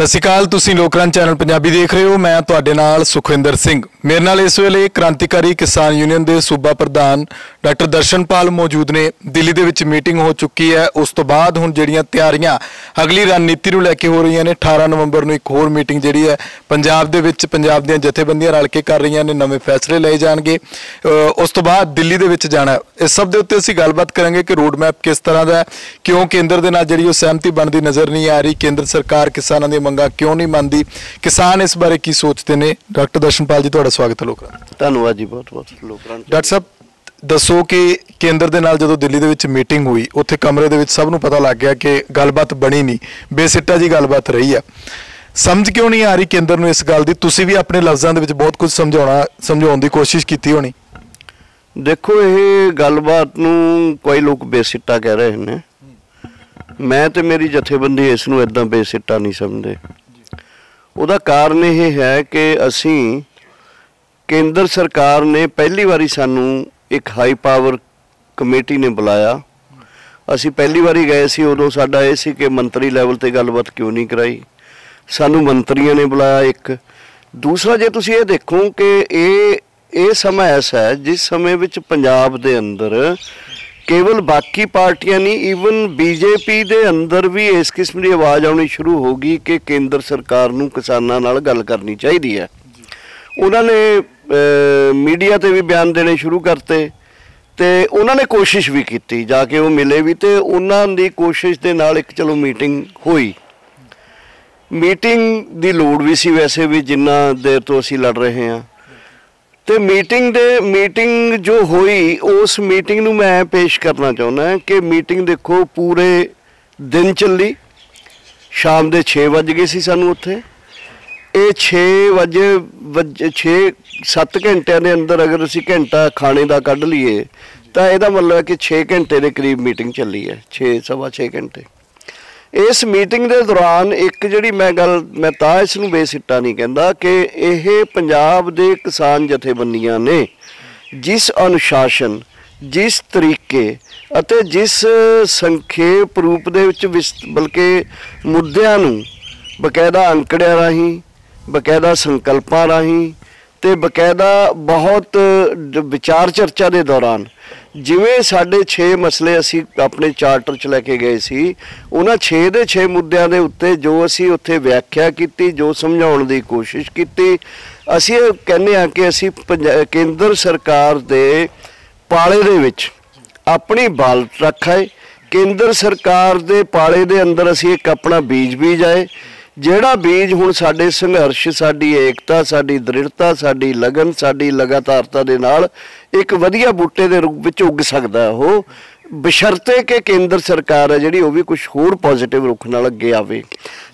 सत श्री अकाल, तुसीं लोकरंज चैनल पंजाबी देख रहे हो। मैं तुहाडे नाल सुखविंदर सिंह। मेरे नाल इस वेले क्रांतिकारी किसान यूनियन के सूबा प्रधान डॉक्टर दर्शनपाल मौजूद ने। दिल्ली दे विच मीटिंग हो चुकी है। उस तो बाद हुण जिहड़ियां तैयारियां अगली रणनीति नूं लैके हो रही ने। 18 नवंबर नूं एक होर मीटिंग जिहड़ी है पंजाब दे विच पंजाब दीयां जथेबंदियां रल के कर रही ने। नवे फैसले लए जाणगे। उस तो बाद दिल्ली दे विच जाना। इस सब दे उत्ते असीं गलबात करांगे कि रोड मैप किस तरह दा है, क्यों केंद्र दे नाल जिहड़ी ओह सहमति बनदी नज़र नहीं आ रही, केंद्र सरकार किसानां दी मंगां क्यों नहीं मानती, किसान इस बारे की सोचते हैं। डॉक्टर दर्शनपाल जी, तुहाडा स्वागत है लोकरंज। धन्यवाद जी, बहुत बहुत लोकरंज। डॉक्टर साहब दसो कि केंद्र दे नाल जदों दिल्ली दे विच मीटिंग हुई, उत्थे कमरे दे विच सब नूं पता लग गया कि गलबात बनी नहीं, बेसिट्टा जी गलबात रही है। समझ क्यों नहीं आ रही केंद्र नूं इस गल दी? तुसीं भी अपने लफ्ज़ां दे विच बहुत कुछ समझाउण दी कोशिश कीती होनी। देखो, ये गलबात नूं कोई लोग बेसिट्टा कह रहे हैं। मैं तो मेरी जथेबंदी इस नूं इदां बेसिट्टा नहीं समझते। ਉਹਦਾ ਕਾਰਨ ਇਹ ਹੈ ਕਿ ਅਸੀਂ ਕੇਂਦਰ ਸਰਕਾਰ ਨੇ ਪਹਿਲੀ ਵਾਰੀ ਸਾਨੂੰ ਇੱਕ ਹਾਈ ਪਾਵਰ ਕਮੇਟੀ ਨੇ ਬੁਲਾਇਆ। ਅਸੀਂ ਪਹਿਲੀ ਵਾਰੀ ਗਏ ਸੀ, ਉਦੋਂ ਸਾਡਾ ਇਹ ਸੀ ਕਿ ਮੰਤਰੀ ਲੈਵਲ ਤੇ ਗੱਲਬਾਤ ਕਿਉਂ ਨਹੀਂ ਕਰਾਈ। ਸਾਨੂੰ ਮੰਤਰੀਆਂ ਨੇ ਬੁਲਾਇਆ। ਇੱਕ ਦੂਸਰਾ, ਜੇ ਤੁਸੀਂ ਇਹ ਦੇਖੋ ਕਿ ਇਹ ਸਮਾਂ ਐਸਾ ਹੈ ਜਿਸ ਸਮੇਂ ਵਿੱਚ ਪੰਜਾਬ ਦੇ ਅੰਦਰ केवल बाकी पार्टियां नहीं, ईवन बीजेपी के अंदर भी इस किस्म की आवाज़ आनी शुरू होगी कि केंद्र सरकार नूं किसानां नाल गल करनी चाहिए है। उन्होंने मीडिया ते भी बयान देने शुरू करते, तो उन्होंने कोशिश भी की, जाके वो मिले भी, तो उन्होंने कोशिश के नाल एक चलो मीटिंग हुई। मीटिंग की लोड़ भी सी वैसे भी, जिन्ना देर तो असीं लड़ रहे हैं। तो मीटिंग जो हुई, उस मीटिंग नूं मैं पेश करना चाहुंदा कि मीटिंग देखो पूरे दिन चली। शाम के 6 बज गए सी सानूं उत्थे। ये 6-7 घंटिया के अंदर अगर असीं घंटा खाने का कढ़ लीए तो यदा मतलब है कि 6 घंटे के करीब मीटिंग चली है, 6-6.25 घंटे। इस मीटिंग के दौरान एक जिहड़ी मैं तां इस नूं बेसिट्टा नहीं कहंदा कि यह पंजाब दे किसान जथेबंदियां ने जिस अनुशासन, जिस तरीके अते जिस संखेप रूप दे विच बल्कि मुद्दिआं नूं बकायदा अंकड़िਆਂ राहीं, बकायदा संकल्पां राहीं ते बकायदा बहुत विचार चर्चा के दौरान जिवें साढ़े 6 मसले असी अपने चार्टर च लैके गए सी, उन्हां 6 ਦੇ 6 मुद्दिआं दे उत्ते जो असी उत्थे व्याख्या की, जो समझाउण दी कोशिश की, असी कहने आ कि असी केंद्र सरकार दे पाले दे विच अपनी बाल रखा है। केंद्र सरकार दे पाले दे अंदर असी एक अपना बीज आए, ਜਿਹੜਾ बीज हुण साडे संघर्ष, साडी एकता, साडी दृढ़ता, साडी लगन, साडी लगातारता दे नाल एक वधिया बूटे दे रूप विच उग सकदा है। वो बशर्ते कि केंद्र सरकार है जिहड़ी वो भी कुछ होर पॉजिटिव रुख नाल अगे आवे।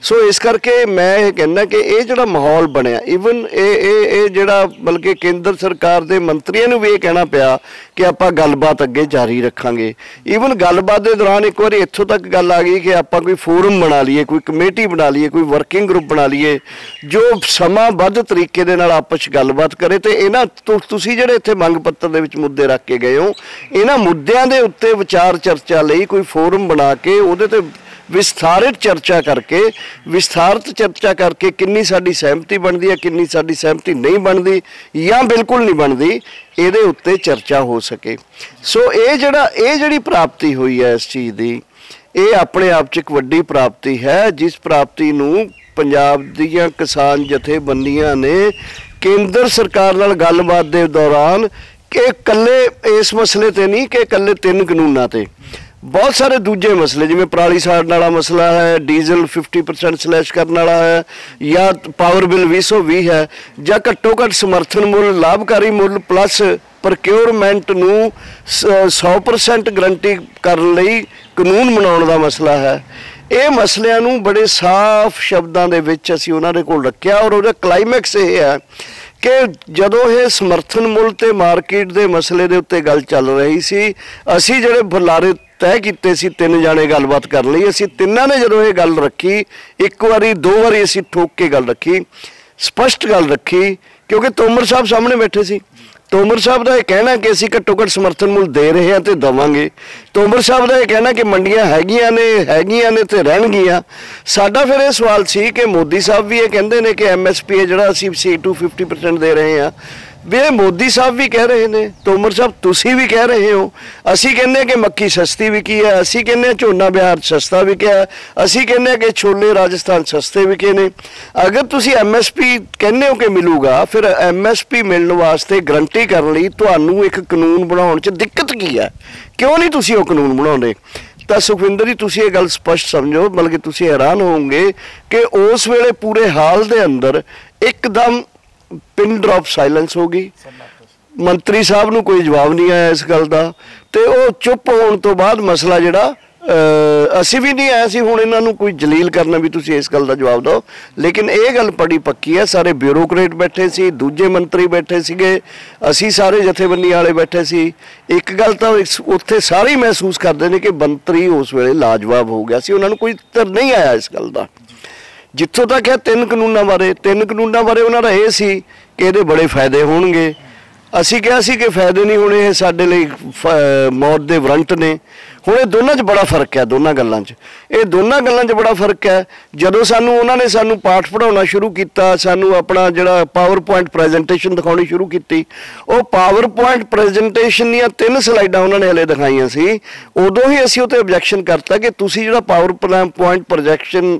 सो इस करके मैं ये कहना कि ये जिहड़ा माहौल बनया, ईवन ये जिहड़ा बल्कि केंद्र सरकार के मंत्रियों ने भी ये कहना पिया कि आपां गलबात अगे जारी रखांगे। ईवन गलबात के दौरान एक बार इत्थों तक गल आ गई कि आपां कोई फोरम बना लीए, कोई कमेटी बना लीए, कोई वर्किंग ग्रुप बना लीए जो समाबद्ध तरीके दे नाल आपस गलबात करे। तो इन्हां तुसीं जिहड़े इत्थे मंग पत्र दे विच मुद्दे रख के गए हो, इन्हां मुद्दिआं दे उत्ते विचार चर्चा लई कोई फोरम बना के उहदे ते विस्तारित चर्चा करके, विस्तारित चर्चा करके किन्नी साडी सहमति बनती है, किन्नी साडी सहमति नहीं बनती या बिल्कुल नहीं बनती, इहदे उत्ते चर्चा हो सके। सो ये जिहड़ी प्राप्ति हुई है इस चीज़ की, ये अपने आप च एक वड्डी प्राप्ति है, जिस प्राप्ति नूं पंजाब दीयां किसान जथेबंदियां ने केंद्र सरकार नाल गलबात दे दौरान कि कल्ले इस मसले ते नहीं कि कल्ले 3 कानूनां ते बहुत सारे दूजे मसले जिवें पराली साड़न वाला मसला है, डीजल 50% स्लैश करने वाला है, या पावर बिल 2020 है, या घट्टो घट्ट समर्थन मुल, लाभकारी मुल प्लस प्रक्योरमेंट नूं 100% गरंटी करन लई कानून बनाउण दा मसला है। ये मसलिਆਂ ਨੂੰ बड़े साफ शब्दों ਦੇ ਵਿੱਚ ਅਸੀਂ ਉਹਨਾਂ ਦੇ ਕੋਲ ਰੱਖਿਆ। और ਉਹਦਾ ਕਲਾਈਮੈਕਸ ਇਹ ਹੈ कि जदों ये समर्थन मुल ते मार्केट के मसले के उत्ते गल चल रही सी, असी जिहड़े बुलारे तय किए सी 3 जाने गलबात कर लई, असी तिन्हां ने जदों ये गल रखी, एक बारी 2 बारी असी ठोक के गल रखी, स्पष्ट गल रखी, क्योंकि तोमर साहब सामने बैठे सी। ਤੋਮਰ ਸਾਹਿਬ ਦਾ ਇਹ ਕਹਿਣਾ ਕਿ ਅਸੀਂ ਘੱਟੋ ਘੱਟ ਸਮਰਥਨ ਮੁੱਲ ਦੇ ਰਹੇ ਹਾਂ ਤੇ ਦੇਵਾਂਗੇ। ਤੋਮਰ ਸਾਹਿਬ ਦਾ ਇਹ ਕਹਿਣਾ ਕਿ ਮੰਡੀਆਂ ਹੈਗੀਆਂ ਨੇ ਤੇ ਰਹਿਣਗੀਆਂ। ਸਾਡਾ ਫਿਰ ਇਹ ਸਵਾਲ ਸੀ ਕਿ ਮੋਦੀ ਸਾਹਿਬ ਵੀ ਇਹ ਕਹਿੰਦੇ ਨੇ ਕਿ MSP ਜਿਹੜਾ ਅਸੀਂ C2 50% ਦੇ ਰਹੇ ਹਾਂ, ਵੀ ਇਹ ਮੋਦੀ ਸਾਹਿਬ ਵੀ ਕਹਿ ਰਹੇ ਨੇ, ਤੋਮਰ ਸਾਹਿਬ ਤੁਸੀਂ ਵੀ ਕਹਿ ਰਹੇ ਹੋ। ਅਸੀਂ ਕਹਿੰਦੇ ਕਿ ਮੱਕੀ ਸਸਤੀ ਵਿਕੀ ਹੈ, ਅਸੀਂ ਕਹਿੰਦੇ ਝੋਨਾ ਬਿਹਾਰ ਸਸਤਾ ਵਿਕਿਆ, ਅਸੀਂ ਕਹਿੰਦੇ ਕਿ ਛੋਲੇ ਰਾਜਸਥਾਨ ਸਸਤੇ ਵਿਕੇ ਨੇ। ਅਗਰ ਤੁਸੀਂ MSP ਕਹਿੰਦੇ ਹੋ ਕਿ ਮਿਲੂਗਾ, ਫਿਰ MSP ਮਿਲਣ ਵਾਸਤੇ ਗਰੰਟੀ ਕਰਨ ਲਈ ਤੁਹਾਨੂੰ ਇੱਕ ਕਾਨੂੰਨ ਬਣਾਉਣ 'ਚ ਦਿੱਕਤ ਕੀ ਹੈ? ਕਿਉਂ ਨਹੀਂ ਤੁਸੀਂ ਉਹ ਕਾਨੂੰਨ ਬਣਾਉਂਦੇ? ਤਾਂ ਸੁਖਵਿੰਦਰ ਜੀ ਤੁਸੀਂ ਇਹ ਗੱਲ ਸਪਸ਼ਟ ਸਮਝੋ, ਬਲਕਿ ਤੁਸੀਂ ਹੈਰਾਨ ਹੋਵੋਗੇ ਕਿ ਉਸ ਵੇਲੇ ਪੂਰੇ ਹਾਲ ਦੇ ਅੰਦਰ ਇੱਕਦਮ ਪਿਨ ਡ੍ਰੌਪ ਸਾਇਲੈਂਸ ਹੋ ਗਈ। ਮੰਤਰੀ ਸਾਹਿਬ ਨੂੰ ਕੋਈ ਜਵਾਬ ਨਹੀਂ ਆਇਆ ਇਸ ਗੱਲ ਦਾ, ਤੇ ਉਹ ਚੁੱਪ ਹੋਣ ਤੋਂ ਬਾਅਦ ਮਸਲਾ ਜਿਹੜਾ ਅਸੀਂ ਵੀ ਨਹੀਂ ਆਇਆ ਸੀ ਹੁਣ ਇਹਨਾਂ ਨੂੰ ਕੋਈ ਜਲੀਲ ਕਰਨਾ ਵੀ ਤੁਸੀਂ ਇਸ ਗੱਲ ਦਾ ਜਵਾਬ ਦਿਓ। ਲੇਕਿਨ ਇਹ ਗੱਲ ਬੜੀ ਪੱਕੀ ਹੈ, ਸਾਰੇ ਬਿਊਰੋਕਰੇਟ ਬੈਠੇ ਸੀ, ਦੂਜੇ ਮੰਤਰੀ ਬੈਠੇ ਸੀਗੇ, ਅਸੀਂ ਸਾਰੇ ਜਥੇਬੰਦੀਆਂ ਵਾਲੇ ਬੈਠੇ ਸੀ। ਇੱਕ ਗੱਲ ਤਾਂ ਉੱਥੇ ਸਾਰੇ ਮਹਿਸੂਸ ਕਰਦੇ ਨੇ ਕਿ ਮੰਤਰੀ ਉਸ ਵੇਲੇ ਲਾਜਵਾਬ ਹੋ ਗਿਆ ਸੀ, ਉਹਨਾਂ ਨੂੰ ਕੋਈ ਧਿਰ ਨਹੀਂ ਆਇਆ ਇਸ ਗੱਲ ਦਾ। ਜਿੱਥੋਂ ਤੱਕ ਹੈ ਤਿੰਨ ਕਾਨੂੰਨਾਂ ਬਾਰੇ ਉਹਨਾਂ ਦਾ ਇਹ ਸੀ ਕਿ ਇਹਦੇ ਬੜੇ ਫਾਇਦੇ ਹੋਣਗੇ। ਅਸੀਂ ਕਿਹਾ ਸੀ ਕਿ ਫਾਇਦੇ ਨਹੀਂ ਹੋਣੇ, ਇਹ ਸਾਡੇ ਲਈ ਮੌਤ ਦੇ ਵਾਰੰਟ ਨੇ। ਹੁਣ ਇਹ ਦੋਨਾਂ 'ਚ ਬੜਾ ਫਰਕ ਹੈ, ਦੋਨਾਂ ਗੱਲਾਂ 'ਚ ਬੜਾ ਫਰਕ ਹੈ। ਜਦੋਂ ਉਹਨਾਂ ਨੇ ਸਾਨੂੰ ਪਾਠ ਪੜ੍ਹਾਉਣਾ ਸ਼ੁਰੂ ਕੀਤਾ, ਸਾਨੂੰ ਆਪਣਾ ਜਿਹੜਾ ਪਾਵਰ ਪੁਆਇੰਟ ਪ੍ਰੈਜੈਂਟੇਸ਼ਨ ਦਿਖਾਉਣੀ ਸ਼ੁਰੂ ਕੀਤੀ, ਉਹ ਪਾਵਰ ਪੁਆਇੰਟ ਪ੍ਰੈਜੈਂਟੇਸ਼ਨ ਦੀਆਂ 3 ਸਲਾਈਡਾਂ ਉਹਨਾਂ ਨੇ ਹਲੇ ਦਿਖਾਈਆਂ ਸੀ। ਉਦੋਂ ਹੀ ਅਸੀਂ ਉਹ 'ਤੇ ਆਬਜੈਕਸ਼ਨ ਕਰਤਾ ਕਿ ਤੁਸੀਂ ਜਿਹੜਾ ਪਾਵਰ ਪੁਆਇੰਟ ਪ੍ਰੋਜੈਕਸ਼ਨ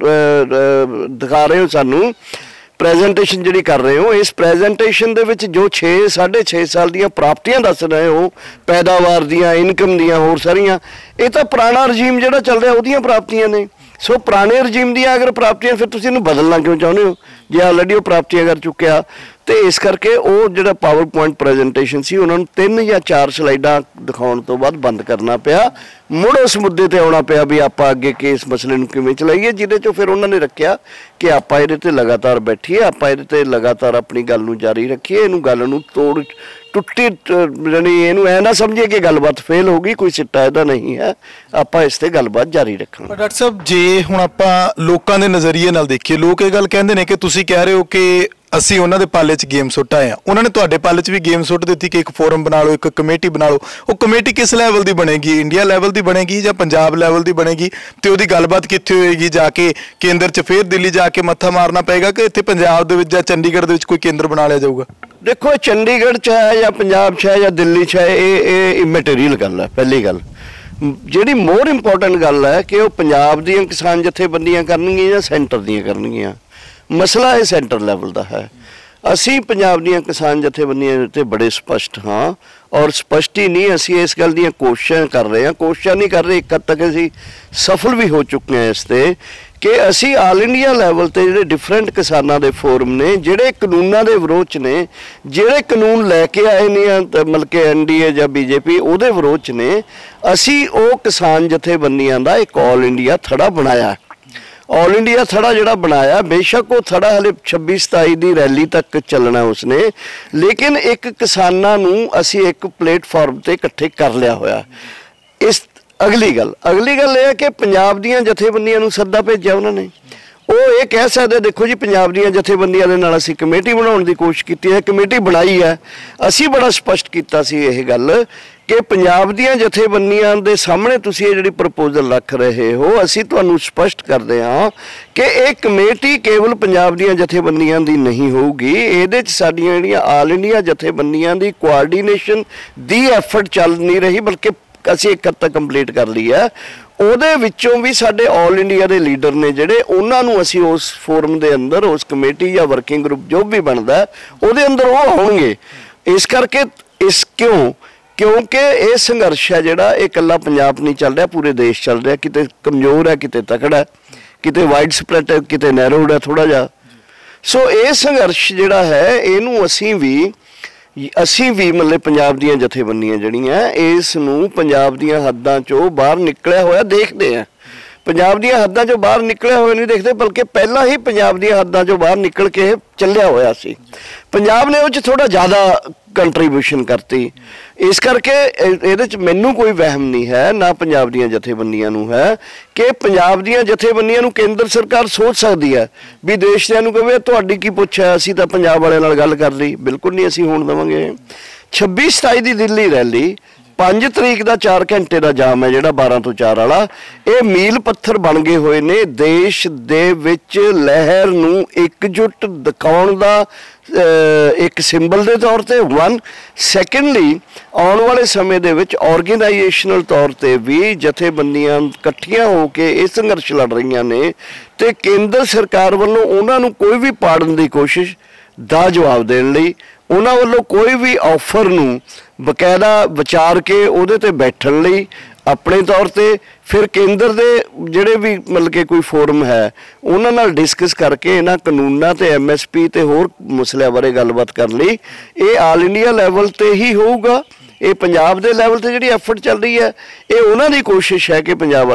ਦਿਖਾ ਰਹੇ ਹੋ ਸਾਨੂੰ, ਪ੍ਰੈਜੈਂਟੇਸ਼ਨ ਜਿਹੜੀ ਕਰ ਰਹੇ ਹੋ, ਇਸ ਪ੍ਰੈਜੈਂਟੇਸ਼ਨ ਦੇ ਵਿੱਚ ਜੋ 6.5 ਸਾਲ ਦੀਆਂ ਪ੍ਰਾਪਤੀਆਂ ਦੱਸ ਰਹੇ ਹੋ, ਪੈਦਾਵਾਰ ਦੀਆਂ, ਇਨਕਮ ਦੀਆਂ, ਹੋਰ ਸਾਰੀਆਂ, ਇਹ ਤਾਂ ਪੁਰਾਣਾ ਰਜੀਮ ਜਿਹੜਾ ਚੱਲ ਰਿਹਾ ਉਹਦੀਆਂ ਪ੍ਰਾਪਤੀਆਂ ਨੇ। ਸੋ ਪੁਰਾਣੇ ਰਜੀਮ ਦੀਆਂ ਅਗਰ ਪ੍ਰਾਪਤੀਆਂ, ਫਿਰ ਤੁਸੀਂ ਇਹਨੂੰ ਬਦਲਣਾ ਕਿਉਂ ਚਾਹੁੰਦੇ ਹੋ ਜੇ ਆਲਰੇਡੀ ਉਹ ਪ੍ਰਾਪਤੀਆਂ ਕਰ ਚੁੱਕਿਆ? ਤੇ ਇਸ ਕਰਕੇ ਉਹ ਜਿਹੜਾ ਪਾਵਰ ਪੁਆਇੰਟ ਪ੍ਰੈਜੈਂਟੇਸ਼ਨ ਸੀ ਉਹਨਾਂ ਨੂੰ 3 ਜਾਂ 4 ਸਲਾਈਡਾਂ ਦਿਖਾਉਣ ਤੋਂ ਬਾਅਦ ਬੰਦ ਕਰਨਾ ਪਿਆ। ਮੁੜ ਉਸ ਮੁੱਦੇ ਤੇ ਆਉਣਾ ਪਿਆ ਵੀ ਆਪਾਂ ਅੱਗੇ ਇਸ ਮਸਲੇ ਨੂੰ ਕਿਵੇਂ ਚਲਾਈਏ, ਜਿਹਦੇ 'ਚੋਂ ਫਿਰ ਉਹਨਾਂ ਨੇ ਰੱਖਿਆ ਕਿ ਆਪਾਂ ਇਹਦੇ ਤੇ ਲਗਾਤਾਰ ਬੈਠੀਏ, ਆਪਾਂ ਇਹਦੇ ਤੇ ਲਗਾਤਾਰ ਆਪਣੀ ਗੱਲ ਨੂੰ ਜਾਰੀ ਰੱਖੀਏ, ਇਹਨੂੰ ਗੱਲ ਨੂੰ ਟੁੱਟੀ ਜਾਣੀ ਇਹਨੂੰ ਐ ਨਾ ਸਮਝੀਏ ਕਿ ਗੱਲਬਾਤ ਫੇਲ ਹੋ ਗਈ, ਕੋਈ ਸਿੱਟਾ ਇਹਦਾ ਨਹੀਂ ਹੈ, ਆਪਾਂ ਇਸ ਤੇ ਗੱਲਬਾਤ ਜਾਰੀ ਰੱਖਾਂਗੇ। ਡਾਕਟਰ ਸਾਹਿਬ, ਜੇ ਹੁਣ ਆਪਾਂ ਲੋਕਾਂ ਦੇ ਨਜ਼ਰੀਏ ਨਾਲ ਦੇਖੀਏ, ਲੋਕ ਇਹ ਗੱਲ ਕਹਿੰਦੇ ਨੇ ਕਿ ਤੁਸੀਂ ਕਹਿ ਰਹੇ ਹੋ ਕਿ ਅਸੀਂ ਉਹਨਾਂ ਦੇ ਪਾਲੇ 'ਚ ਗੇਮ ਸੁੱਟ ਆਏ ਹਾਂ, ਉਹਨਾਂ ਨੇ ਤੁਹਾਡੇ ਪਾਲੇ 'ਚ ਵੀ ਗੇਮ ਸੁੱਟ ਦਿੱਤੀ ਕਿ ਇੱਕ ਫੋਰਮ ਬਣਾ ਲਓ, ਇੱਕ ਕਮੇਟੀ ਬਣਾ ਲਓ। ਉਹ ਕਮੇਟੀ ਕਿਸ ਲੈਵਲ ਦੀ ਬਣੇਗੀ? ਇੰਡੀਆ ਲੈਵਲ ਦੀ ਬਣੇਗੀ ਜਾਂ ਪੰਜਾਬ ਲੈਵਲ ਦੀ ਬਣੇਗੀ? ਤੇ ਉਹਦੀ ਗੱਲਬਾਤ ਕਿੱਥੇ ਹੋਏਗੀ? ਜਾ ਕੇ ਕੇਂਦਰ 'ਚ ਫਿਰ ਦਿੱਲੀ ਜਾ ਕੇ ਮੱਥਾ ਮਾਰਨਾ ਪਏਗਾ ਕਿ ਇੱਥੇ ਪੰਜਾਬ ਦੇ ਵਿੱਚ ਜਾਂ ਚੰਡੀਗੜ੍ਹ ਦੇ ਵਿੱਚ ਕੋਈ ਕੇਂਦਰ ਬਣਾ ਲਿਆ ਜਾਊਗਾ? ਦੇਖੋ, ਚੰਡੀਗੜ੍ਹ 'ਚ ਹੈ ਜਾਂ ਪੰਜਾਬ 'ਚ ਹੈ ਜਾਂ ਦਿੱਲੀ 'ਚ ਹੈ, ਇਹ ਇਮੈਟੀਰੀਅਲ ਗੱਲ ਹੈ। ਪਹਿਲੀ ਗੱਲ ਜਿਹੜੀ ਮੋਰ ਇੰਪੋਰਟੈਂਟ ਗੱਲ ਹੈ ਕਿ ਉਹ ਪੰਜਾਬ ਦੀਆਂ ਕਿਸਾਨ ਜਥੇਬੰਦੀਆਂ ਕਰਨਗੀਆਂ ਜਾਂ ਸੈਂਟਰ ਦੀਆਂ ਕਰਨਗੀਆਂ। ਮਸਲਾ ਇਹ ਸੈਂਟਰ ਲੈਵਲ ਦਾ ਹੈ। ਅਸੀਂ ਪੰਜਾਬ ਦੀਆਂ ਕਿਸਾਨ ਜਥੇਬੰਦੀਆਂ ਉੱਤੇ ਬੜੇ ਸਪਸ਼ਟ ਹਾਂ, ਔਰ ਸਪਸ਼ਟ ਹੀ ਨਹੀਂ, ਅਸੀਂ ਇਸ ਗੱਲ ਦੀਆਂ ਕੋਸ਼ਿਸ਼ਾਂ ਕਰ ਰਹੇ ਹਾਂ। ਕੋਸ਼ਿਸ਼ਾਂ ਨਹੀਂ ਕਰ ਰਹੇ, ਇੱਕ ਹੱਦ ਤੱਕ ਅਸੀਂ ਸਫਲ ਵੀ ਹੋ ਚੁੱਕੇ ਹਾਂ ਇਸ ਤੇ ਕਿ ਅਸੀਂ ਆਲ ਇੰਡੀਆ ਲੈਵਲ ਤੇ ਜਿਹੜੇ ਡਿਫਰੈਂਟ ਕਿਸਾਨਾਂ ਦੇ ਫੋਰਮ ਨੇ, ਜਿਹੜੇ ਕਾਨੂੰਨਾਂ ਦੇ ਵਿਰੋਧ 'ਚ ਨੇ, ਜਿਹੜੇ ਕਾਨੂੰਨ ਲੈ ਕੇ ਆਏ ਨੇ ਮਤਲਬ ਕਿ NDA ਜਾਂ BJP, ਉਹਦੇ ਵਿਰੋਧ 'ਚ ਨੇ, ਅਸੀਂ ਉਹ ਕਿਸਾਨ ਜਥੇਬੰਦੀਆਂ ਦਾ ਇੱਕ ਆਲ ਇੰਡੀਆ ਥੜਾ ਬਣਾਇਆ। ਆਲ ਇੰਡੀਆ ਥੜਾ ਜਿਹੜਾ ਬਣਾਇਆ, ਬੇਸ਼ੱਕ ਉਹ ਥੜਾ ਹਲੇ 26-27 ਦੀ ਰੈਲੀ ਤੱਕ ਚੱਲਣਾ ਉਸਨੇ, ਲੇਕਿਨ ਇੱਕ ਕਿਸਾਨਾਂ ਨੂੰ ਅਸੀਂ ਇੱਕ ਪਲੇਟਫਾਰਮ ਤੇ ਇਕੱਠੇ ਕਰ ਲਿਆ ਹੋਇਆ। ਇਸ ਅਗਲੀ ਗੱਲ ਇਹ ਹੈ ਕਿ ਪੰਜਾਬ ਦੀਆਂ ਜਥੇਬੰਦੀਆਂ ਨੂੰ ਸੱਦਾ ਭੇਜਿਆ ਉਹਨਾਂ ਨੇ। ਉਹ ਇਹ ਕਹਿ ਸਕਦੇ, ਦੇਖੋ ਜੀ ਪੰਜਾਬ ਦੀਆਂ ਜਥੇਬੰਦੀਆਂ ਦੇ ਨਾਲ ਅਸੀਂ ਕਮੇਟੀ ਬਣਾਉਣ ਦੀ ਕੋਸ਼ਿਸ਼ ਕੀਤੀ ਹੈ, ਕਮੇਟੀ ਬਣਾਈ ਹੈ। ਅਸੀਂ ਬੜਾ ਸਪਸ਼ਟ ਕੀਤਾ ਸੀ ਇਹ ਗੱਲ ਕਿ ਪੰਜਾਬ ਦੀਆਂ ਜਥੇਬੰਦੀਆਂ ਦੇ ਸਾਹਮਣੇ ਤੁਸੀਂ ਇਹ ਜਿਹੜੀ ਪ੍ਰਪੋਜ਼ਲ ਰੱਖ ਰਹੇ ਹੋ, ਅਸੀਂ ਤੁਹਾਨੂੰ ਸਪਸ਼ਟ ਕਰਦੇ ਹਾਂ ਕਿ ਇਹ ਕਮੇਟੀ ਕੇਵਲ ਪੰਜਾਬ ਦੀਆਂ ਜਥੇਬੰਦੀਆਂ ਦੀ ਨਹੀਂ ਹੋਊਗੀ, ਇਹਦੇ 'ਚ ਸਾਡੀਆਂ ਜਿਹੜੀਆਂ ਆਲ ਇੰਡੀਆ ਜਥੇਬੰਦੀਆਂ ਦੀ ਕੋਆਰਡੀਨੇਸ਼ਨ ਦੀ ਐਫਰਟ ਚੱਲ ਨਹੀਂ ਰਹੀ, ਬਲਕਿ ਅਸੀਂ ਇੱਕ ਹੱਦ ਤੱਕ ਕੰਪਲੀਟ ਕਰ ਲਈ ਹੈ। ਉਹਦੇ ਵਿੱਚੋਂ ਵੀ ਸਾਡੇ ਆਲ ਇੰਡੀਆ ਦੇ ਲੀਡਰ ਨੇ ਜਿਹੜੇ, ਉਹਨਾਂ ਨੂੰ ਅਸੀਂ ਉਸ ਫੋਰਮ ਦੇ ਅੰਦਰ, ਉਸ ਕਮੇਟੀ ਜਾਂ ਵਰਕਿੰਗ ਗਰੁੱਪ ਜੋ ਵੀ ਬਣਦਾ ਉਹਦੇ ਅੰਦਰ ਉਹ ਆਉਣਗੇ। ਇਸ ਕਰਕੇ ਕਿਉਂਕਿ ਇਹ ਸੰਘਰਸ਼ ਹੈ ਜਿਹੜਾ, ਇਹ ਇਕੱਲਾ ਪੰਜਾਬ ਨਹੀਂ ਚੱਲ ਰਿਹਾ, ਪੂਰੇ ਦੇਸ਼ ਚੱਲ ਰਿਹਾ। ਕਿਤੇ ਕਮਜ਼ੋਰ ਹੈ, ਕਿਤੇ ਤਕੜਾ ਹੈ, ਕਿਤੇ ਵਾਈਡ ਸਪਰੈਡ ਹੈ, ਕਿਤੇ ਨੈਰੋਡ ਹੈ ਥੋੜ੍ਹਾ ਜਿਹਾ। ਸੋ ਇਹ ਸੰਘਰਸ਼ ਜਿਹੜਾ ਹੈ, ਇਹਨੂੰ ਅਸੀਂ ਵੀ ਮਤਲਬ ਪੰਜਾਬ ਦੀਆਂ ਜਥੇਬੰਦੀਆਂ ਜਿਹੜੀਆਂ, ਇਸ ਨੂੰ ਪੰਜਾਬ ਦੀਆਂ ਹੱਦਾਂ 'ਚੋਂ ਬਾਹਰ ਨਿਕਲਿਆ ਹੋਇਆ ਦੇਖਦੇ ਆ। ਪੰਜਾਬ ਦੀਆਂ ਹੱਦਾਂ 'ਚੋਂ ਬਾਹਰ ਨਿਕਲਿਆ ਹੋਇਆ ਨਹੀਂ ਦੇਖਦੇ, ਬਲਕਿ ਪਹਿਲਾਂ ਹੀ ਪੰਜਾਬ ਦੀਆਂ ਹੱਦਾਂ 'ਚੋਂ ਬਾਹਰ ਨਿਕਲ ਕੇ ਚੱਲਿਆ ਹੋਇਆ ਸੀ। ਪੰਜਾਬ ਨੇ ਉਹ 'ਚ ਥੋੜ੍ਹਾ ਜ਼ਿਆਦਾ ਕੰਟਰੀਬਿਊਸ਼ਨ ਕਰਤੀ। ਇਸ ਕਰਕੇ ਇਹਦੇ 'ਚ ਮੈਨੂੰ ਕੋਈ ਵਹਿਮ ਨਹੀਂ ਹੈ, ਨਾ ਪੰਜਾਬ ਦੀਆਂ ਜਥੇਬੰਦੀਆਂ ਨੂੰ ਹੈ, ਕਿ ਪੰਜਾਬ ਦੀਆਂ ਜਥੇਬੰਦੀਆਂ ਨੂੰ ਕੇਂਦਰ ਸਰਕਾਰ ਸੋਚ ਸਕਦੀ ਹੈ ਵੀ ਦੇਸ਼ ਦਿਆਂ ਨੂੰ ਕਹੇ ਤੁਹਾਡੀ ਕੀ ਪੁੱਛ ਹੈ, ਅਸੀਂ ਤਾਂ ਪੰਜਾਬ ਵਾਲਿਆਂ ਨਾਲ ਗੱਲ ਕਰ ਲਈ। ਬਿਲਕੁਲ ਨਹੀਂ ਅਸੀਂ ਹੋਣ ਦੇਵਾਂਗੇ। 26-27 ਦੀ ਦਿੱਲੀ ਰੈਲੀ 5 ਤਰੀਕ ਦਾ 4 ਘੰਟੇ ਦਾ ਜਾਮ ਹੈ ਜਿਹੜਾ 12 ਤੋਂ 4 ਵਾਲਾ, ਇਹ ਮੀਲ ਪੱਥਰ ਬਣ ਗਏ ਹੋਏ ਨੇ ਦੇਸ਼ ਦੇ ਵਿੱਚ ਲਹਿਰ ਨੂੰ ਇਕਜੁੱਟ ਦਿਖਾਉਣ ਦਾ ਇੱਕ ਸਿੰਬਲ ਦੇ ਤੌਰ ਤੇ। ਸੈਕੰਡਲੀ ਆਉਣ ਵਾਲੇ ਸਮੇਂ ਦੇ ਵਿੱਚ ਆਰਗੇਨਾਈਜੇਸ਼ਨਲ ਤੌਰ ਤੇ ਵੀ ਜਥੇਬੰਦੀਆਂ ਇਕੱਠੀਆਂ ਹੋ ਕੇ ਇਹ ਸੰਘਰਸ਼ ਲੜ ਰਹੀਆਂ ਨੇ ਤੇ ਕੇਂਦਰ ਸਰਕਾਰ ਵੱਲੋਂ ਉਹਨਾਂ ਨੂੰ ਕੋਈ ਵੀ ਪਾੜਨ ਦੀ ਕੋਸ਼ਿਸ਼ ਦਾ ਜਵਾਬ ਦੇਣ ਲਈ ਉਹਨਾਂ ਵੱਲੋਂ ਕੋਈ ਵੀ ਆਫਰ ਨੂੰ ਬਕਾਇਦਾ ਵਿਚਾਰ ਕੇ ਉਹਦੇ ਤੇ ਬੈਠਣ ਲਈ ਆਪਣੇ ਤੌਰ ਤੇ ਫਿਰ ਕੇਂਦਰ ਦੇ ਜਿਹੜੇ ਵੀ ਮਤਲਬ ਕਿ ਕੋਈ ਫੋਰਮ ਹੈ ਉਹਨਾਂ ਨਾਲ ਡਿਸਕਸ ਕਰਕੇ ਇਹਨਾਂ ਕਾਨੂੰਨਾਂ ਤੇ MSP ਤੇ ਹੋਰ ਮਸਲਿਆਂ ਬਾਰੇ ਗੱਲਬਾਤ ਕਰਨ ਲਈ ਇਹ ਆਲ ਇੰਡੀਆ ਲੈਵਲ ਤੇ ਹੀ ਹੋਊਗਾ। ਇਹ ਪੰਜਾਬ ਦੇ ਲੈਵਲ ਤੇ ਜਿਹੜੀ ਐਫਰਟ ਚੱਲ ਰਹੀ ਹੈ ਇਹ ਉਹਨਾਂ ਦੀ ਕੋਸ਼ਿਸ਼ ਹੈ ਕਿ ਪੰਜਾਬ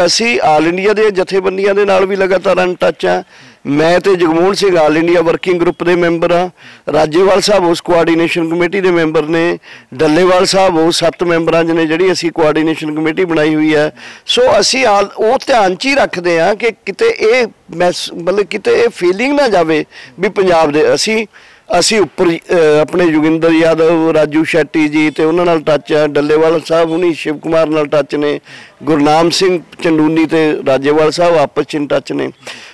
ਅਸੀਂ ਆਲ ਇੰਡੀਆ ਦੇ ਜਥੇਬੰਦੀਆਂ ਦੇ ਨਾਲ ਵੀ ਲਗਾਤਾਰ ਅਨ ਟੱਚ ਆ। ਮੈਂ ਤੇ Jagmohan Singh all India working group ਦੇ ਮੈਂਬਰ ਹਾਂ, ਰਾਜੇਵਾਲ ਸਾਹਿਬ ਉਸ ਕੋਆਰਡੀਨੇਸ਼ਨ ਕਮੇਟੀ ਦੇ ਮੈਂਬਰ ਨੇ, ਡੱਲੇਵਾਲ ਸਾਹਿਬ ਉਹ 7 ਮੈਂਬਰਾਂ ਨੇ ਜਿਹੜੀ ਅਸੀਂ ਕੋਆਰਡੀਨੇਸ਼ਨ ਕਮੇਟੀ ਬਣਾਈ ਹੋਈ ਹੈ। ਸੋ ਅਸੀਂ ਉਹ ਧਿਆਨ 'ਚ ਹੀ ਰੱਖਦੇ ਹਾਂ ਕਿ ਕਿਤੇ ਇਹ ਮਤਲਬ ਕਿਤੇ ਇਹ ਫੀਲਿੰਗ ਨਾ ਜਾਵੇ ਵੀ ਪੰਜਾਬ ਦੇ ਅਸੀਂ ਉੱਪਰ ਆਪਣੇ ਜੋਗਿੰਦਰ ਯਾਦਵ, ਰਾਜੂ ਸ਼ੈਟੀ ਜੀ ਤੇ ਉਹਨਾਂ ਨਾਲ ਟੱਚ ਹੈ, ਡੱਲੇਵਾਲ ਸਾਹਿਬ ਹੁਣੀ ਸ਼ਿਵ ਕੁਮਾਰ ਨਾਲ ਟੱਚ ਨੇ, ਗੁਰਨਾਮ ਸਿੰਘ ਚੰਡੂਨੀ ਤੇ ਰਾਜੇਵਾਲ ਸਾਹਿਬ ਆਪਸ 'ਚ ਟੱਚ ਨੇ।